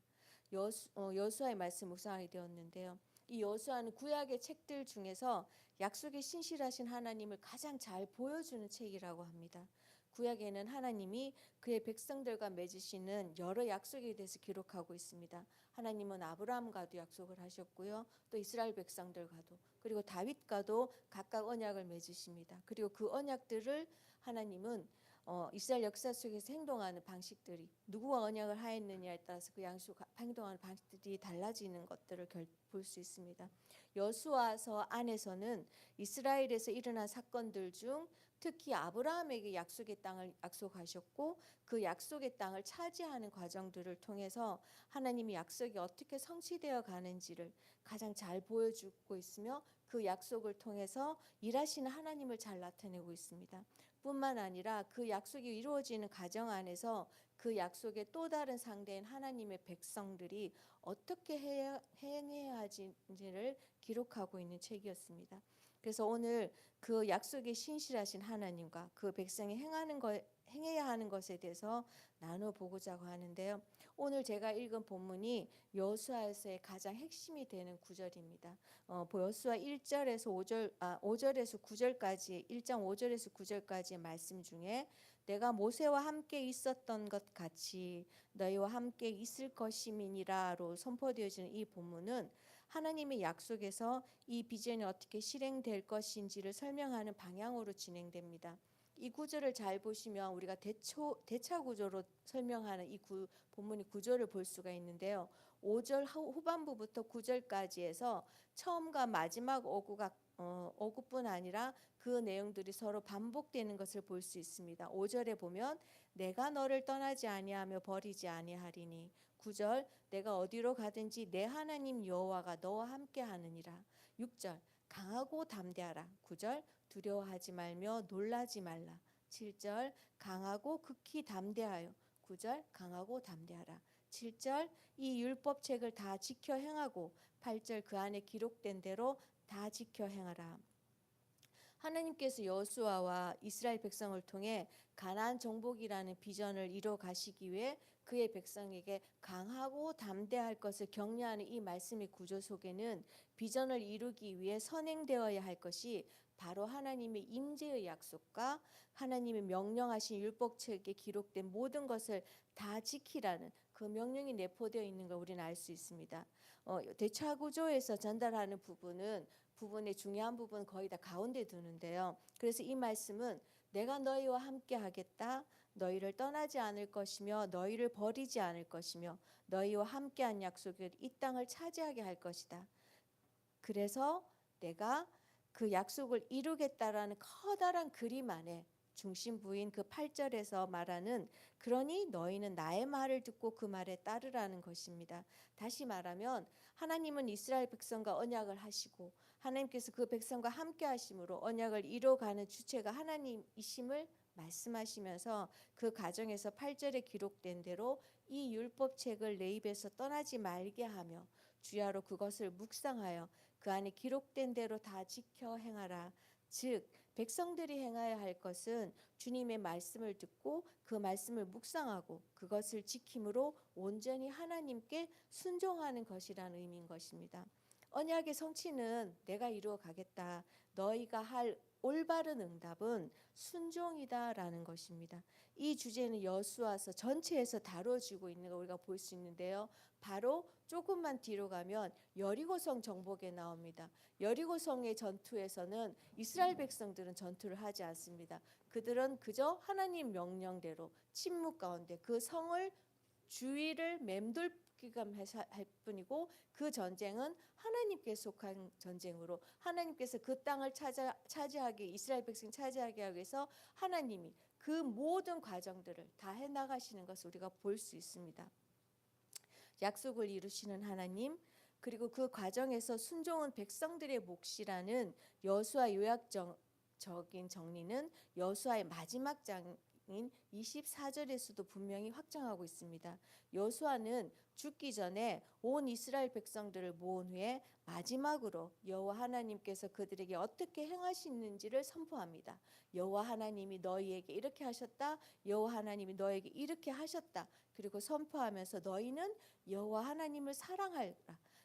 여수아의 말씀 묵상하게 되었는데요. 이 여수아는 구약의 책들 중에서 약속에 신실하신 하나님을 가장 잘 보여주는 책이라고 합니다. 구약에는 하나님이 그의 백성들과 맺으시는 여러 약속에 대해서 기록하고 있습니다. 하나님은 아브라함과도 약속을 하셨고요. 또 이스라엘 백성들과도 그리고 다윗과도 각각 언약을 맺으십니다. 그리고 그 언약들을 하나님은 이스라엘 역사 속에서 행동하는 방식들이 누구와 언약을 하였느냐에 따라서 그 행동하는 방식들이 달라지는 것들을 볼 수 있습니다. 여수아서 안에서는 이스라엘에서 일어난 사건들 중 특히 아브라함에게 약속의 땅을 약속하셨고 그 약속의 땅을 차지하는 과정들을 통해서 하나님의 약속이 어떻게 성취되어 가는지를 가장 잘 보여주고 있으며 그 약속을 통해서 일하시는 하나님을 잘 나타내고 있습니다. 뿐만 아니라 그 약속이 이루어지는 과정 안에서 그 약속의 또 다른 상대인 하나님의 백성들이 어떻게 행해야 하는지를 기록하고 있는 책이었습니다. 그래서 오늘 그 약속에 신실하신 하나님과 그 백성이 행해야 하는 것에 대해서 나눠보고자 하는데요. 오늘 제가 읽은 본문이 여호수아에서의 가장 핵심이 되는 구절입니다. 여호수아 5절에서 9절까지 1장 5절에서 9절까지의 말씀 중에 내가 모세와 함께 있었던 것 같이 너희와 함께 있을 것임이니라로 선포되어지는 이 본문은 하나님의 약속에서 이 비전이 어떻게 실행될 것인지를 설명하는 방향으로 진행됩니다. 이 구절을 잘 보시면 우리가 대차 구조로 설명하는 이 본문의 구조를 볼 수가 있는데요. 5절 후반부부터 9절까지 해서 처음과 마지막 어구뿐 아니라 그 내용들이 서로 반복되는 것을 볼 수 있습니다. 5절에 보면 내가 너를 떠나지 아니하며 버리지 아니하리니 9절 내가 어디로 가든지 내 하나님 여호와가 너와 함께 하느니라. 6절 강하고 담대하라. 9절 두려워하지 말며 놀라지 말라. 7절 강하고 극히 담대하여. 9절 강하고 담대하라. 7절 이 율법책을 다 지켜 행하고 8절 그 안에 기록된 대로 다 지켜 행하라. 하나님께서 여호수아와 이스라엘 백성을 통해 가나안 정복이라는 비전을 이뤄 가시기 위해 그의 백성에게 강하고 담대할 것을 격려하는 이 말씀의 구조 속에는 비전을 이루기 위해 선행되어야 할 것이 바로 하나님의 임재의 약속과 하나님의 명령하신 율법책에 기록된 모든 것을 다 지키라는 그 명령이 내포되어 있는 걸 우리는 알 수 있습니다. 대차 구조에서 전달하는 부분의 중요한 부분 거의 다 가운데 두는데요. 그래서 이 말씀은 내가 너희와 함께 하겠다. 너희를 떠나지 않을 것이며 너희를 버리지 않을 것이며 너희와 함께한 약속을 이 땅을 차지하게 할 것이다. 그래서 내가 그 약속을 이루겠다라는 커다란 그림 안에 중심부인 그 8절에서 말하는 그러니 너희는 나의 말을 듣고 그 말에 따르라는 것입니다. 다시 말하면 하나님은 이스라엘 백성과 언약을 하시고 하나님께서 그 백성과 함께 하심으로 언약을 이뤄가는 주체가 하나님이심을 말씀하시면서 그 가정에서 8절에 기록된 대로 이 율법책을 내 입에서 떠나지 말게 하며 주야로 그것을 묵상하여 그 안에 기록된 대로 다 지켜 행하라. 즉 백성들이 행해야 할 것은 주님의 말씀을 듣고 그 말씀을 묵상하고 그것을 지킴으로 온전히 하나님께 순종하는 것이라는 의미인 것입니다. 언약의 성취는 내가 이루어 가겠다. 너희가 할 올바른 응답은 순종이다라는 것입니다. 이 주제는 여호수아서 전체에서 다뤄지고 있는 걸 우리가 볼 수 있는데요. 바로 조금만 뒤로 가면 여리고성 정복에 나옵니다. 여리고성의 전투에서는 이스라엘 백성들은 전투를 하지 않습니다. 그들은 그저 하나님 명령대로 침묵 가운데 그 성을 주위를 맴돌기만 할 뿐이고 그 전쟁은 하나님께 속한 전쟁으로 하나님께서 그 땅을 차지하게 이스라엘 백성 차지하게 하기 위해서 하나님이 그 모든 과정들을 다 해나가시는 것을 우리가 볼 수 있습니다. 약속을 이루시는 하나님 그리고 그 과정에서 순종은 백성들의 몫이라는 여호수아 요약적인 정리는 여호수아의 마지막 장인 24절에서도 분명히 확정하고 있습니다. 여호수아는 죽기 전에 온 이스라엘 백성들을 모은 후에 마지막으로 여호와 하나님께서 그들에게 어떻게 행하시는지를 선포합니다. 여호와 하나님이 너희에게 이렇게 하셨다. 여호와 하나님이 너희에게 이렇게 하셨다. 그리고 선포하면서 너희는 여호와 하나님을 사랑하라.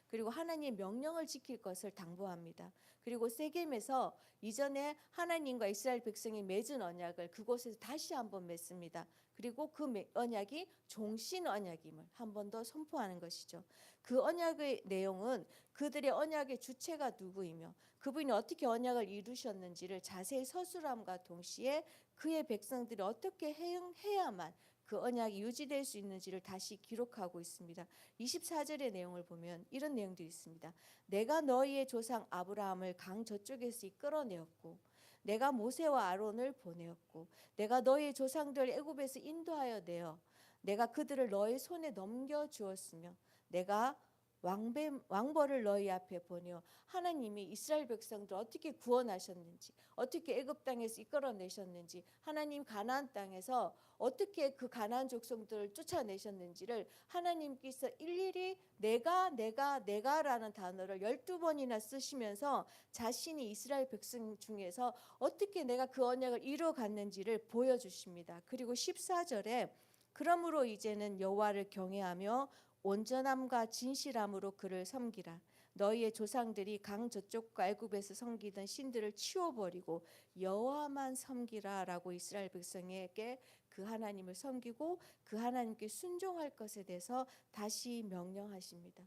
그리고 하나님의 명령을 지킬 것을 당부합니다. 그리고 세겜에서 이전에 하나님과 이스라엘 백성이 맺은 언약을 그곳에서 다시 한번 맺습니다. 그리고 그 언약이 종신 언약임을 한 번 더 선포하는 것이죠. 그 언약의 내용은 그들의 언약의 주체가 누구이며 그분이 어떻게 언약을 이루셨는지를 자세히 서술함과 동시에 그의 백성들이 어떻게 행해야만 그 언약이 유지될 수 있는지를 다시 기록하고 있습니다. 24절의 내용을 보면 이런 내용들이 있습니다. 내가 너희의 조상 아브라함을 강 저쪽에서 이끌어내었고 내가 모세와 아론을 보내었고 내가 너희 조상들 애굽에서 인도하여 내어 내가 그들을 너희 손에 넘겨 주었으며 내가 왕벌을 너희 앞에 보내어 하나님이 이스라엘 백성들 어떻게 구원하셨는지 어떻게 애굽 땅에서 이끌어내셨는지 하나님 가나안 땅에서 어떻게 그 가나안 족속들을 쫓아내셨는지를 하나님께서 일일이 내가라는 단어를 12번이나 쓰시면서 자신이 이스라엘 백성 중에서 어떻게 내가 그 언약을 이루어갔는지를 보여주십니다. 그리고 14절에 그러므로 이제는 여호와를 경외하며 온전함과 진실함으로 그를 섬기라. 너희의 조상들이 강 저쪽과 애굽에서 섬기던 신들을 치워버리고 여호와만 섬기라라고 이스라엘 백성에게 그 하나님을 섬기고 그 하나님께 순종할 것에 대해서 다시 명령하십니다.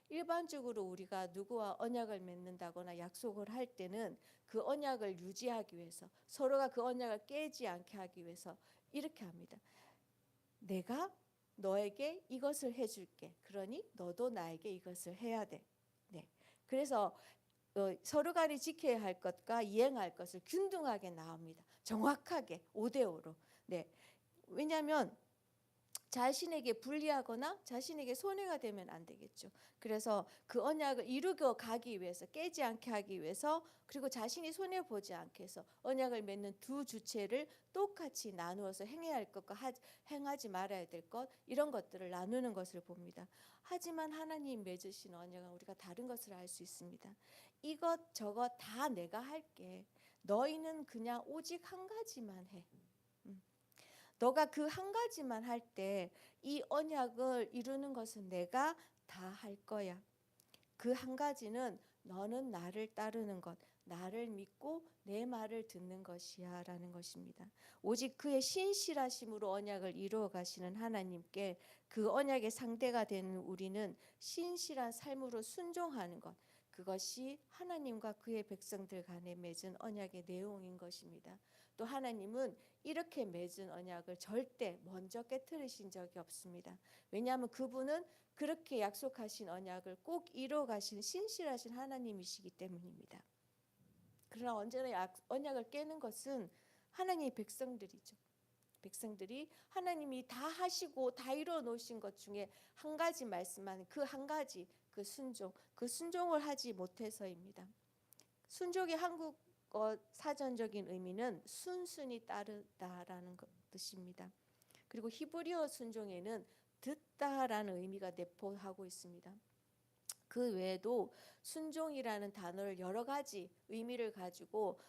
일반적으로 우리가 누구와 언약을 맺는다거나 약속을 할 때는 그 언약을 유지하기 위해서 서로가 그 언약을 깨지 않게 하기 위해서 이렇게 합니다. 내가 너에게 이것을 해줄게. 그러니 너도 나에게 이것을 해야 돼. 네. 그래서 서로 간에 지켜야 할 것과 이행할 것을 균등하게 나옵니다. 정확하게 5대5로. 네. 왜냐하면 자신에게 불리하거나 자신에게 손해가 되면 안 되겠죠. 그래서 그 언약을 이루고 가기 위해서 깨지 않게 하기 위해서 그리고 자신이 손해 보지 않게 해서 언약을 맺는 두 주체를 똑같이 나누어서 행해야 할 것과 행하지 말아야 될 것 이런 것들을 나누는 것을 봅니다. 하지만 하나님 맺으신 언약은 우리가 다른 것을 알 수 있습니다. 이것 저것 다 내가 할게. 너희는 그냥 오직 한 가지만 해. 너가 그 한 가지만 할 때 이 언약을 이루는 것은 내가 다 할 거야. 그 한 가지는 너는 나를 따르는 것, 나를 믿고 내 말을 듣는 것이야 라는 것입니다. 오직 그의 신실하심으로 언약을 이루어 가시는 하나님께 그 언약의 상대가 되는 우리는 신실한 삶으로 순종하는 것, 그것이 하나님과 그의 백성들 간에 맺은 언약의 내용인 것입니다. 또 하나님은 이렇게 맺은 언약을 절대 먼저 깨트리신 적이 없습니다. 왜냐하면 그분은 그렇게 약속하신 언약을 꼭 이루어 가신 신실하신 하나님이시기 때문입니다. 그러나 언제나 언약을 깨는 것은 하나님의 백성들이죠. 백성들이 하나님이 다 하시고 다 이루어 놓으신 것 중에 한 가지 말씀하는 그 한 가지 그 순종을 하지 못해서입니다. 순종의 한국어 사전적인 의미는 순순히 따르다라는 뜻입니다. 그리고 히브리어 순종에는 듣다라는 의미가 내포하고 있습니다. 그 외에도 순종이라는 단어를 여러 가지 의미를 가지고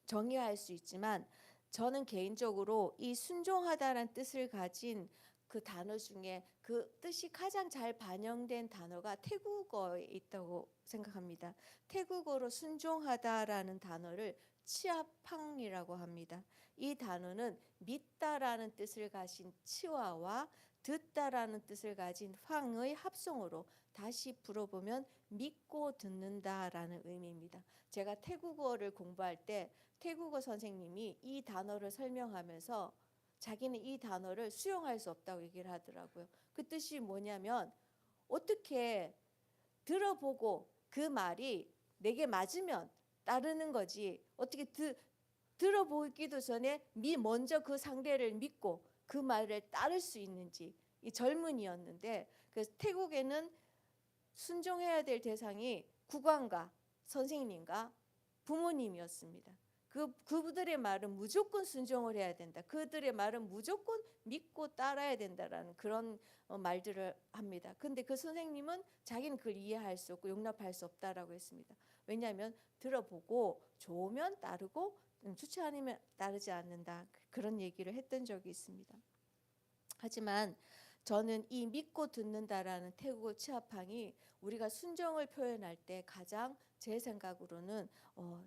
정의할 수 있지만 저는 개인적으로 이 순종하다라는 뜻을 가진 그 단어 중에 그 뜻이 가장 잘 반영된 단어가 태국어에 있다고 생각합니다. 태국어로 순종하다라는 단어를 치아팡이라고 합니다. 이 단어는 믿다라는 뜻을 가진 치와와 듣다라는 뜻을 가진 팡의 합성어로 다시 불어보면 믿고 듣는다라는 의미입니다. 제가 태국어를 공부할 때 태국어 선생님이 이 단어를 설명하면서 자기는 이 단어를 수용할 수 없다고 얘기를 하더라고요. 그 뜻이 뭐냐면 어떻게 들어보고 그 말이 내게 맞으면 따르는 거지 어떻게 들어보기도 전에 먼저 그 상대를 믿고 그 말을 따를 수 있는지 이 젊은이였는데 그래서 태국에는 순종해야 될 대상이 국왕과 선생님과 부모님이었습니다. 그들의 말은 무조건 순종을 해야 된다. 그들의 말은 무조건 믿고 따라야 된다라는 그런 말들을 합니다. 근데 그 선생님은 자기는 그걸 이해할 수 없고 용납할 수 없다라고 했습니다. 왜냐하면 들어보고 좋으면 따르고 좋지 않으면 따르지 않는다. 그런 얘기를 했던 적이 있습니다. 하지만 저는 이 믿고 듣는다라는 태국어 치아팡이 우리가 순종을 표현할 때 가장 제 생각으로는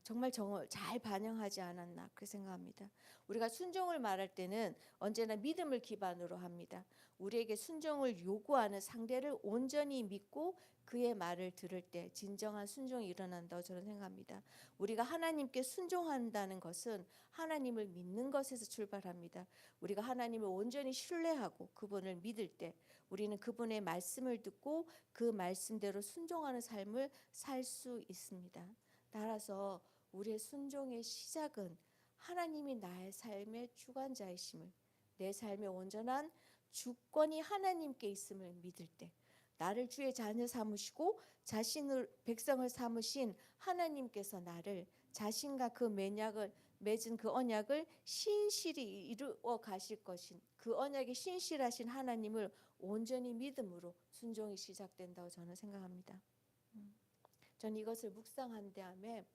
정말 잘 반영하지 않았나 그렇게 생각합니다. 우리가 순종을 말할 때는 언제나 믿음을 기반으로 합니다. 우리에게 순종을 요구하는 상대를 온전히 믿고 그의 말을 들을 때 진정한 순종이 일어난다고 저는 생각합니다. 우리가 하나님께 순종한다는 것은 하나님을 믿는 것에서 출발합니다. 우리가 하나님을 온전히 신뢰하고 그분을 믿을 때 우리는 그분의 말씀을 듣고 그 말씀대로 순종하는 삶을 살 수 있습니다. 따라서 우리의 순종의 시작은 하나님이 나의 삶의 주관자이심을, 내 삶의 온전한 주권이 하나님께 있음을 믿을 때, 나를 주의 자녀 삼으시고 자신을 백성을 삼으신 하나님께서 나를 자신과 그 맹약을 맺은 그 언약을 신실히 이루어 가실 것인 그 언약이 신실하신 하나님을 온전히 믿음으로 순종이 시작된다고 저는 생각합니다. 저는 이것을 묵상한 다음에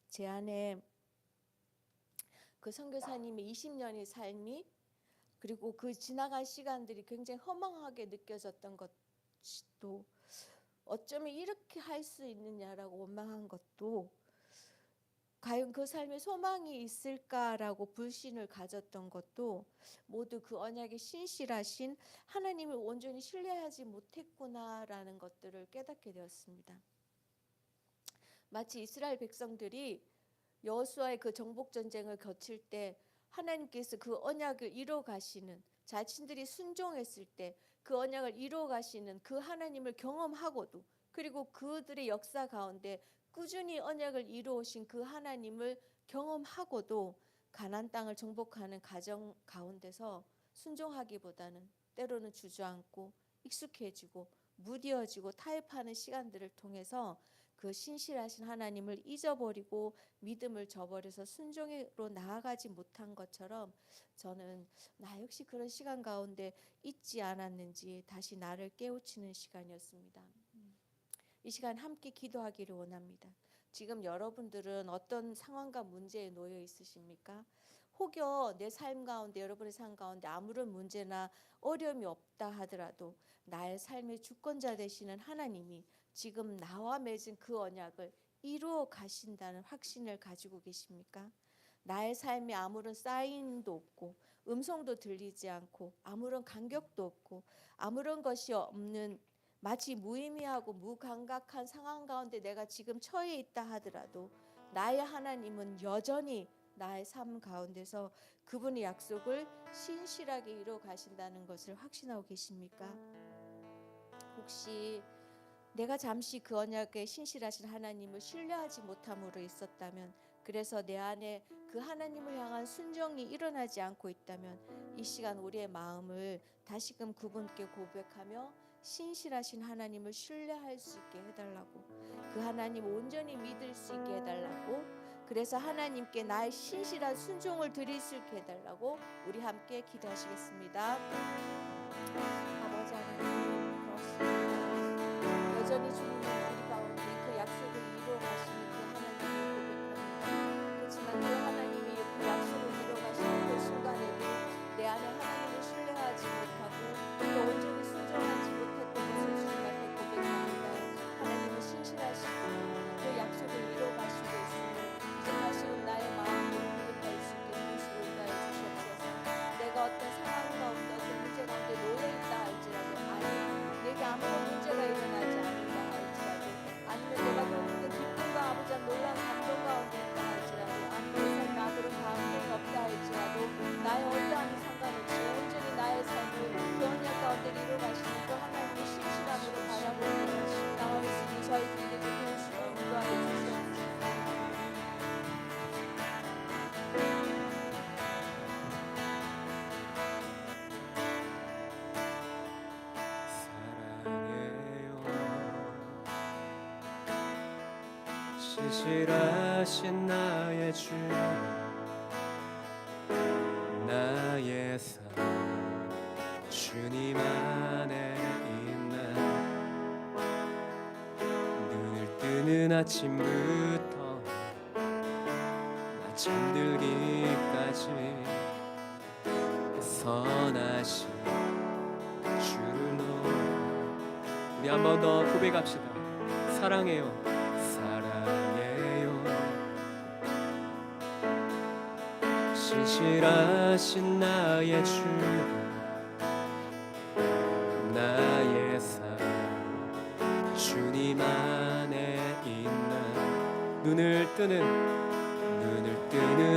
제 안에 그 선교사님의 20년의 삶이, 그리고 그 지나간 시간들이 굉장히 허망하게 느껴졌던 것도, 어쩌면 이렇게 할 수 있느냐라고 원망한 것도, 과연 그 삶에 소망이 있을까라고 불신을 가졌던 것도 모두 그 언약의 신실하신 하나님을 온전히 신뢰하지 못했구나라는 것들을 깨닫게 되었습니다. 마치 이스라엘 백성들이 여호수아의 그 정복 전쟁을 거칠 때 하나님께서 그 언약을 이루어 가시는, 자신들이 순종했을 때 그 언약을 이루어 가시는 그 하나님을 경험하고도, 그리고 그들의 역사 가운데 꾸준히 언약을 이루어오신 그 하나님을 경험하고도 가나안 땅을 정복하는 과정 가운데서 순종하기보다는 때로는 주저앉고 익숙해지고 무뎌지고 타협하는 시간들을 통해서 그 신실하신 하나님을 잊어버리고 믿음을 저버려서 순종으로 나아가지 못한 것처럼, 저는 나 역시 그런 시간 가운데 있지 않았는지 다시 나를 깨우치는 시간이었습니다. 이 시간 함께 기도하기를 원합니다. 지금 여러분들은 어떤 상황과 문제에 놓여 있으십니까? 혹여 내 삶 가운데, 여러분의 삶 가운데 아무런 문제나 어려움이 없다 하더라도 나의 삶의 주권자 되시는 하나님이 지금 나와 맺은 그 언약을 이루어 가신다는 확신을 가지고 계십니까? 나의 삶에 아무런 사인도 없고 음성도 들리지 않고 아무런 간격도 없고 아무런 것이 없는 마치 무의미하고 무감각한 상황 가운데 내가 지금 처해 있다 하더라도 나의 하나님은 여전히 나의 삶 가운데서 그분의 약속을 신실하게 이루어 가신다는 것을 확신하고 계십니까? 혹시 내가 잠시 그 언약에 신실하신 하나님을 신뢰하지 못함으로 있었다면, 그래서 내 안에 그 하나님을 향한 순종이 일어나지 않고 있다면, 이 시간 우리의 마음을 다시금 그분께 고백하며 신실하신 하나님을 신뢰할 수 있게 해달라고, 그 하나님을 온전히 믿을 수 있게 해달라고, 그래서 하나님께 나의 신실한 순종을 드릴 수 있게 해달라고 우리 함께 기도하시겠습니다. 아버지 하나님, 그렇습니다. 여전히 주님은 우리 가운데 그 약속을 이루어 가시는 그 하나님을 고백합니다. 그렇지만 그 하나님이 그 약속을 이루어 가시는 그 순간에도 내 안에 하나님을 신뢰하지 못하고 또 온전히 순종하지 못했던 것을 주님 앞에 고백합니다. 하나님은 신실하시고 그 약속을 이루어 가시고 있으니 이제 다시금 나의 마음으로 고백할 수 있게 주시고 인도하여 주시옵소서. 내가 어떤 상황 가운데, 어떤 문제 가운데 놓여있다 할지라도, 아니 내게 아무런 문제가 일어나지 않는다 할지라도, 아니면 내가 너무도 기쁨과 아버지와 놀라운 감동 가운데 있다 할지라도, 아니면 내 삶에 아무런 감동이 없다 할지라도, 나의 어떠한 상관없이 온전히 나의 삶을 그 언약 가운데 이루어가시는 그 하나님의 신실함으로 바라보는 나와 있으니 저희들에게 도우시고 인도하여 주시옵소서. 신실하신 나의 주, 나의 삶 주님 안에 있나. 눈을 뜨는 아침부터 나 잠들기까지 선하신 주를 놓아. 우리 한 번 더 고백합시다. 사랑해요. 신실하신 나의 주, 나의 삶 주님 안에 있나. 눈을 뜨는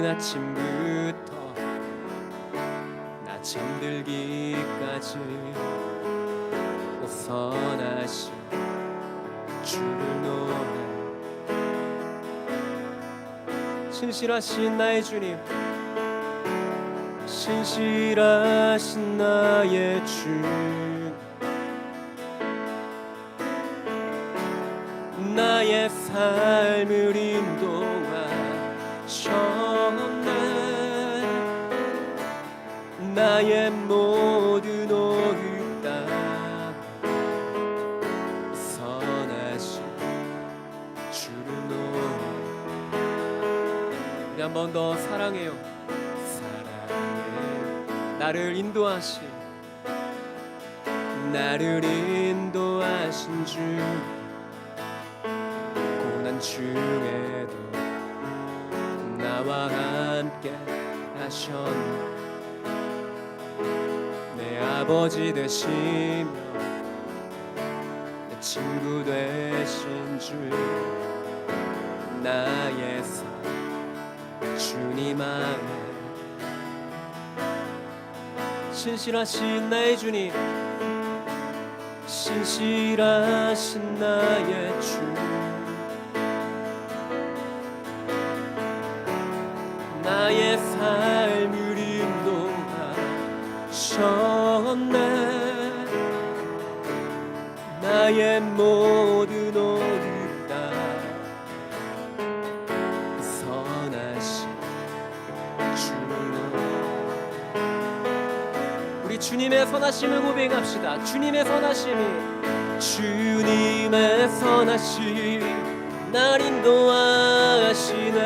아침부터 나 잠들기까지 선하신 주를 노래. 신실하신 나의 주님, 신실하신 나의 주, 나의 삶을 인도하셨네. 나의 모든 오급 다 선하신 주를 높여. 우리 한 번 더 사랑해요. 사랑해 나를 인도하신, 나를 인도하신 주, 고난 중에도 나와 함께 하셨네. 내 아버지 되시며 내 친구 되신 주, 나의 삶 주님 안에. 신실하신 나의 주님, 신실하신 나의 주, 나의 삶을 인도하셨네. 나의 모든 오급 다 선하신 주를 높여. 우리 주님의 선하심을 고백합시다. 주님의 선하심이, 주님의 선하심 날 인도하시네.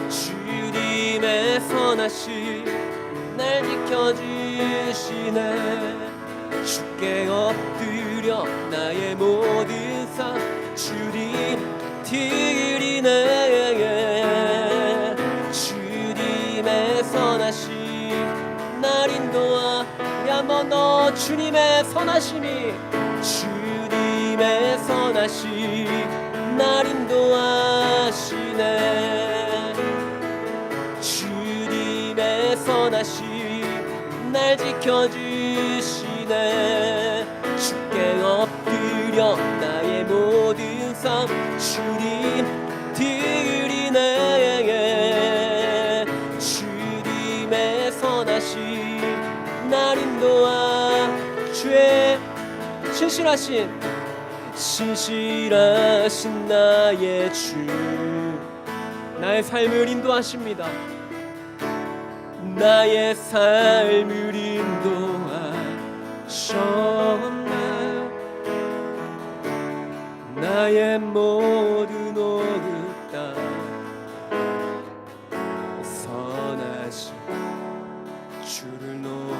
주님의 선하심 날 지켜주시네. 주께 엎드려 나의 모든 삶 주님 드리네. 주님의 선하심 날 인도하. 우리 한 번 더. 주님의 선하심이, 주님의 선하심 날 인도하시네. 주님의 선하심 날 지켜주시네. 주께 엎드려 나의 모든 삶 주님 드리네. 주님의 선하심 날 인도하. 주의 신실하신, 신실하신 나의 주, 나의 삶을 인도하십니다. 나의 삶을 인도하셨네. 나의 모든 오급 다 선하신 주를 높여.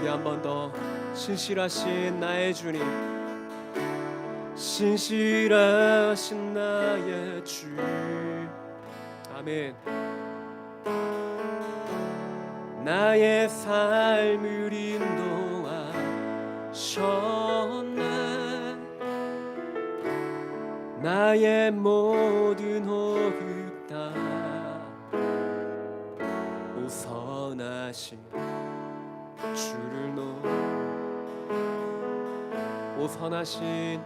우리 한 번 더. 신실하신 나의 주님, 신실하신 나의 주. 아멘. 나의 삶을 인도하셨네. 나의 모든 호흡 다 오 선하신 주를 높여. 오 선하신,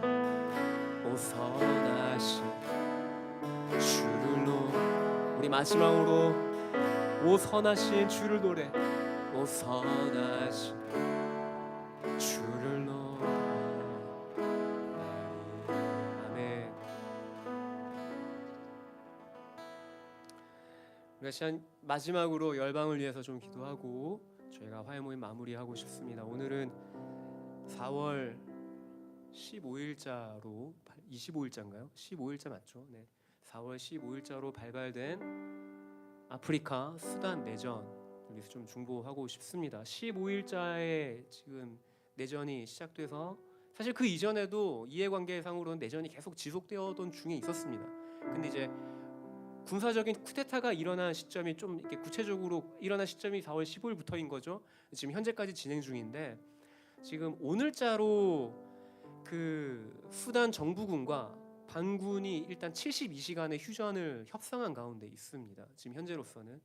오 선하신 주를 높여. 우리 마지막으로 오 선하신 주를 노래. 오 선하신 주를 높여. 아멘. 우리가 시간 마지막으로 열방을 위해서 좀 기도하고 저희가 화해 모임 마무리하고 싶습니다. 오늘은 4월 15일자로 25일자인가요? 15일자 맞죠? 네. 4월 15일자로 발발된 아프리카 수단 내전 여기서 좀 중보하고 싶습니다. 15일자에 지금 내전이 시작돼서 사실 그 이전에도 이해관계상으로는 내전이 계속 지속되어던 중에 있었습니다. 근데 이제 군사적인 쿠데타가 일어난 시점이 좀 이렇게 구체적으로 일어난 시점이 4월 15일부터인 거죠. 지금 현재까지 진행 중인데 지금 오늘자로 그 수단 정부군과 반군이 일단 72시간의 휴전을 협상한 가운데 있습니다. 지금 현재로서는.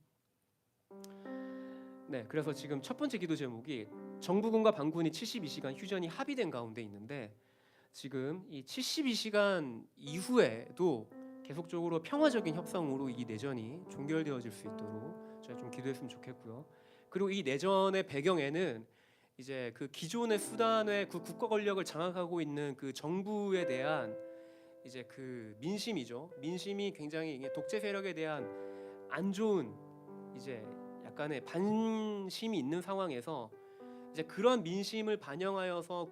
네, 그래서 지금 첫 번째 기도 제목이 정부군과 반군이 72시간 휴전이 합의된 가운데 있는데 지금 이 72시간 이후에도 계속적으로 평화적인 협상으로 이 내전이 종결되어질 수 있도록 저희 좀 기도했으면 좋겠고요. 그리고 이 내전의 배경에는 이제 그 기존의 수단의 그 국가 권력을 장악하고 있는 그 정부에 대한 이제 그 민심이죠. 민심이 굉장히 이게 독재 세력에 대한 안 좋은 이제 약간의 반심이 있는 상황에서 이제 그런 민심을 반영하여서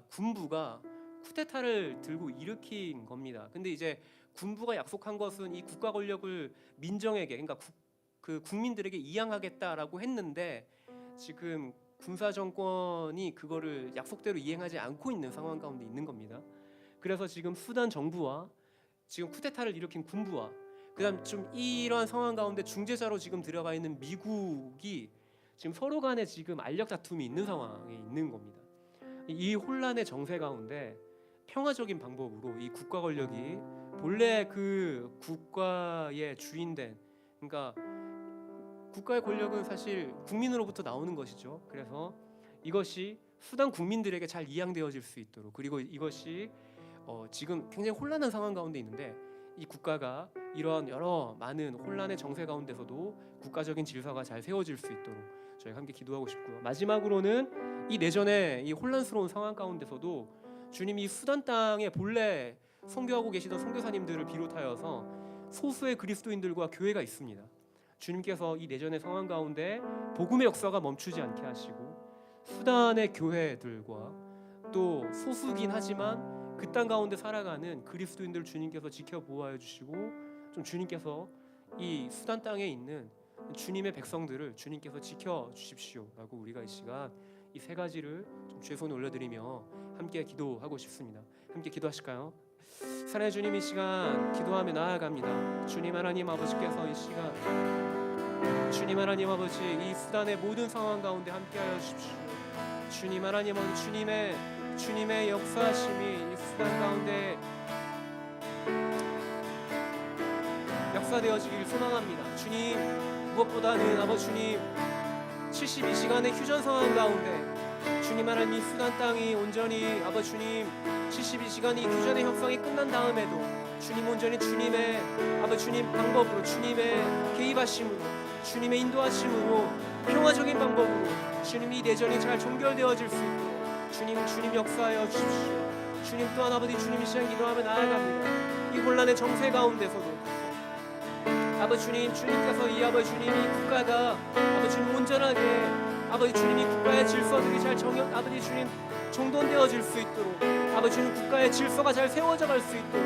군부가 쿠데타를 들고 일으킨 겁니다. 근데 이제 군부가 약속한 것은 이 국가 권력을 민정에게, 그러니까 그 국민들에게 이양하겠다라고 했는데 지금 군사 정권이 그거를 약속대로 이행하지 않고 있는 상황 가운데 있는 겁니다. 그래서 지금 수단 정부와 지금 쿠데타를 일으킨 군부와 그다음 좀 이러한 상황 가운데 중재자로 지금 들어가 있는 미국이 지금 서로 간에 지금 알력 다툼이 있는 상황에 있는 겁니다. 이 혼란의 정세 가운데 평화적인 방법으로 이 국가 권력이 본래 그 국가의 주인된, 그러니까 국가의 권력은 사실 국민으로부터 나오는 것이죠. 그래서 이것이 수단 국민들에게 잘 이양되어질 수 있도록, 그리고 이것이 지금 굉장히 혼란한 상황 가운데 있는데 이 국가가 이러한 여러 많은 혼란의 정세 가운데서도 국가적인 질서가 잘 세워질 수 있도록 저희가 함께 기도하고 싶고요. 마지막으로는 이 내전의 이 혼란스러운 상황 가운데서도 주님이 수단 땅에 본래 선교하고 계시던 선교사님들을 비롯하여서 소수의 그리스도인들과 교회가 있습니다. 주님께서 이 내전의 상황 가운데 복음의 역사가 멈추지 않게 하시고 수단의 교회들과 또 소수긴 하지만 그 땅 가운데 살아가는 그리스도인들 주님께서 지켜보호하여 주시고 좀 주님께서 이 수단 땅에 있는 주님의 백성들을 주님께서 지켜주십시오라고 우리가 이 시간 이 세 가지를 좀 주의 손에 올려드리며 함께 기도하고 싶습니다. 함께 기도하실까요? 사랑의 주님, 이 시간 기도하며 나아갑니다. 주님 하나님 아버지께서 이 시간 주님 하나님 아버지 이 수단의 모든 상황 가운데 함께하여 주십시오. 주님 하나님 아버지 주님의 역사하심이 이 수단 가운데 역사되어지길 소망합니다. 주님, 무엇보다는 아버지 주님 72시간의 휴전 상황 가운데 주님 하나님 이 수단 땅이 온전히 아버지 주님 72시간이 휴전의 협상이 끝난 다음에도 주님 온전히 주님의 아버지 주님 방법으로 주님의 개입하심으로 주님의 인도하심으로 평화적인 방법으로 주님 이 내전이 잘 종결되어질 수 있도록 주님 역사하여 주십시오. 주님 또한 아버지 주님 이 시간 기도하며 나아갑니다. 이 혼란의 정세 가운데서도 아버지 주님께서 이 아버지 주님 이 국가가 아버지 주님 온전하게 아버지 주님 이 국가의 질서들이 잘 아버지 주님 정돈되어질 수 있도록 아버지 주님 국가의 질서가 잘 세워져 갈 수 있도록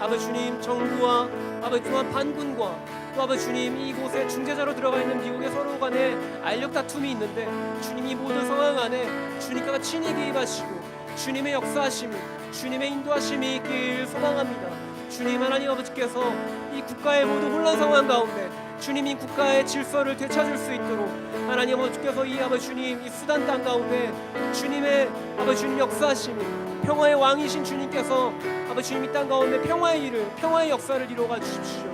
아버지 주님 정부와 아버지 또한 반군과 또 아버지 주님 이곳에 중재자로 들어가 있는 미국의 서로 간에 알력 다툼이 있는데 주님 이 모든 상황 안에 주님께서 친히 개입하시고 주님의 역사하심이 주님의 인도하심이 있길 소망합니다. 주님 하나님 아버지께서 이 국가의 모든 혼란 상황 가운데 주님이 국가의 질서를 되찾을 수 있도록 하나님 아버지께서 이 아버지 주님 이 수단 땅 가운데 주님의 아버지 주님 역사하심이 평화의 왕이신 주님께서 아버지 주님 이 땅 가운데 평화의 일을 평화의 역사를 이루어가 주십시오.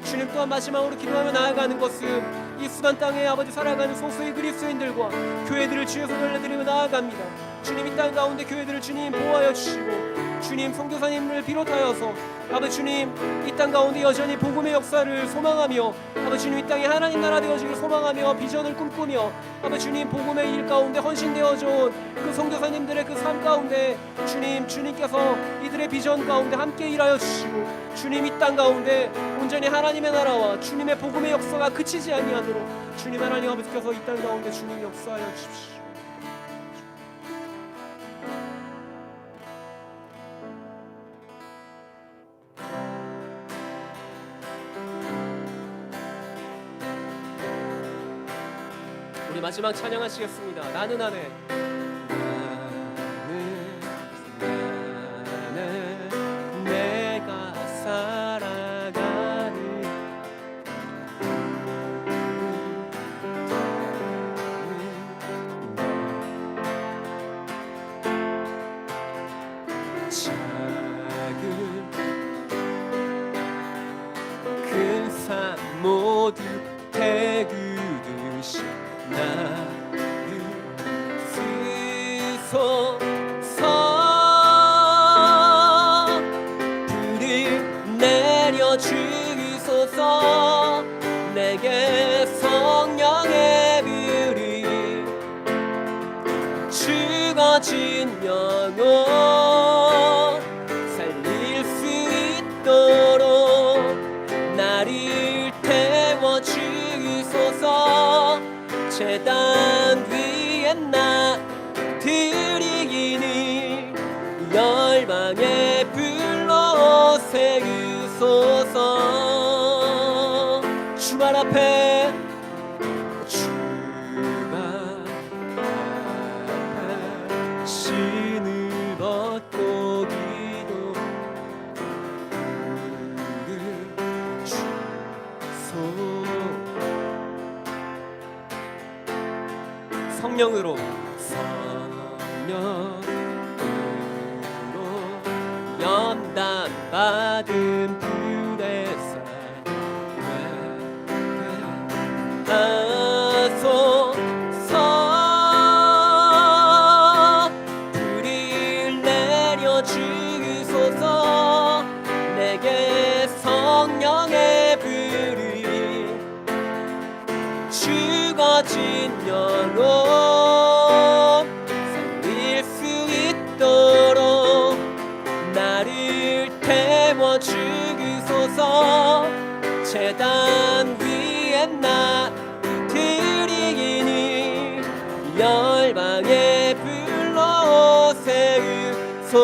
주님 또한 마지막으로 기도하며 나아가는 것은 이 수단 땅에 아버지 살아가는 소수의 그리스도인들과 교회들을 주의 손에 올려드리며 나아갑니다. 주님 이 땅 가운데 교회들을 주님 보호하여 주시고 주님 선교사님을 비롯하여서 아버지 주님 이 땅 가운데 여전히 복음의 역사를 소망하며 아버지 주님 이 땅에 하나님 나라 되어지길 소망하며 비전을 꿈꾸며 아버지 주님 복음의 일 가운데 헌신되어져 온 그 선교사님들의 그 삶 가운데 주님께서 이들의 비전 가운데 함께 일하여 주시고 주님 이 땅 가운데 온전히 하나님의 나라와 주님의 복음의 역사가 그치지 아니하도록 주님 하나님 아버지께서 이 땅 가운데 주님 역사하여 주십시오. 우리 마지막 찬양하시겠습니다. 나는 내가 살아가는 작은 큰 산 모두 대그듯이 나를 쓰소서 불을 내 죽어진 영혼 살릴 수 있도록 나를 태워 주소서. 제단 위에 나 드리니 열방에 불러 세우소서. 주말 앞에 신을 벗고 기도 성령으로 연단 받은 불의 하소서. 불을 내려 주소서. 내게 성령의 불이 죽어진 영혼 살릴 수 있도록 나를 태워 주소서. 제단 위에 나 드리니 열방에 불러 세우소서.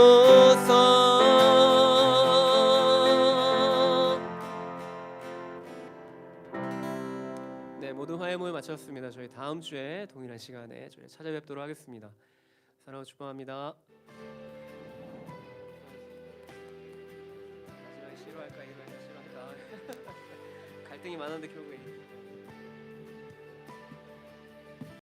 네, 모든 화해모임 마쳤습니다. 저희 다음 주에 동일한 시간에 저희 찾아뵙도록 하겠습니다. 사랑하고 축복합니다. 마지막에 싫어할까 이거야, 싫어할까 갈등이 많은데 결국에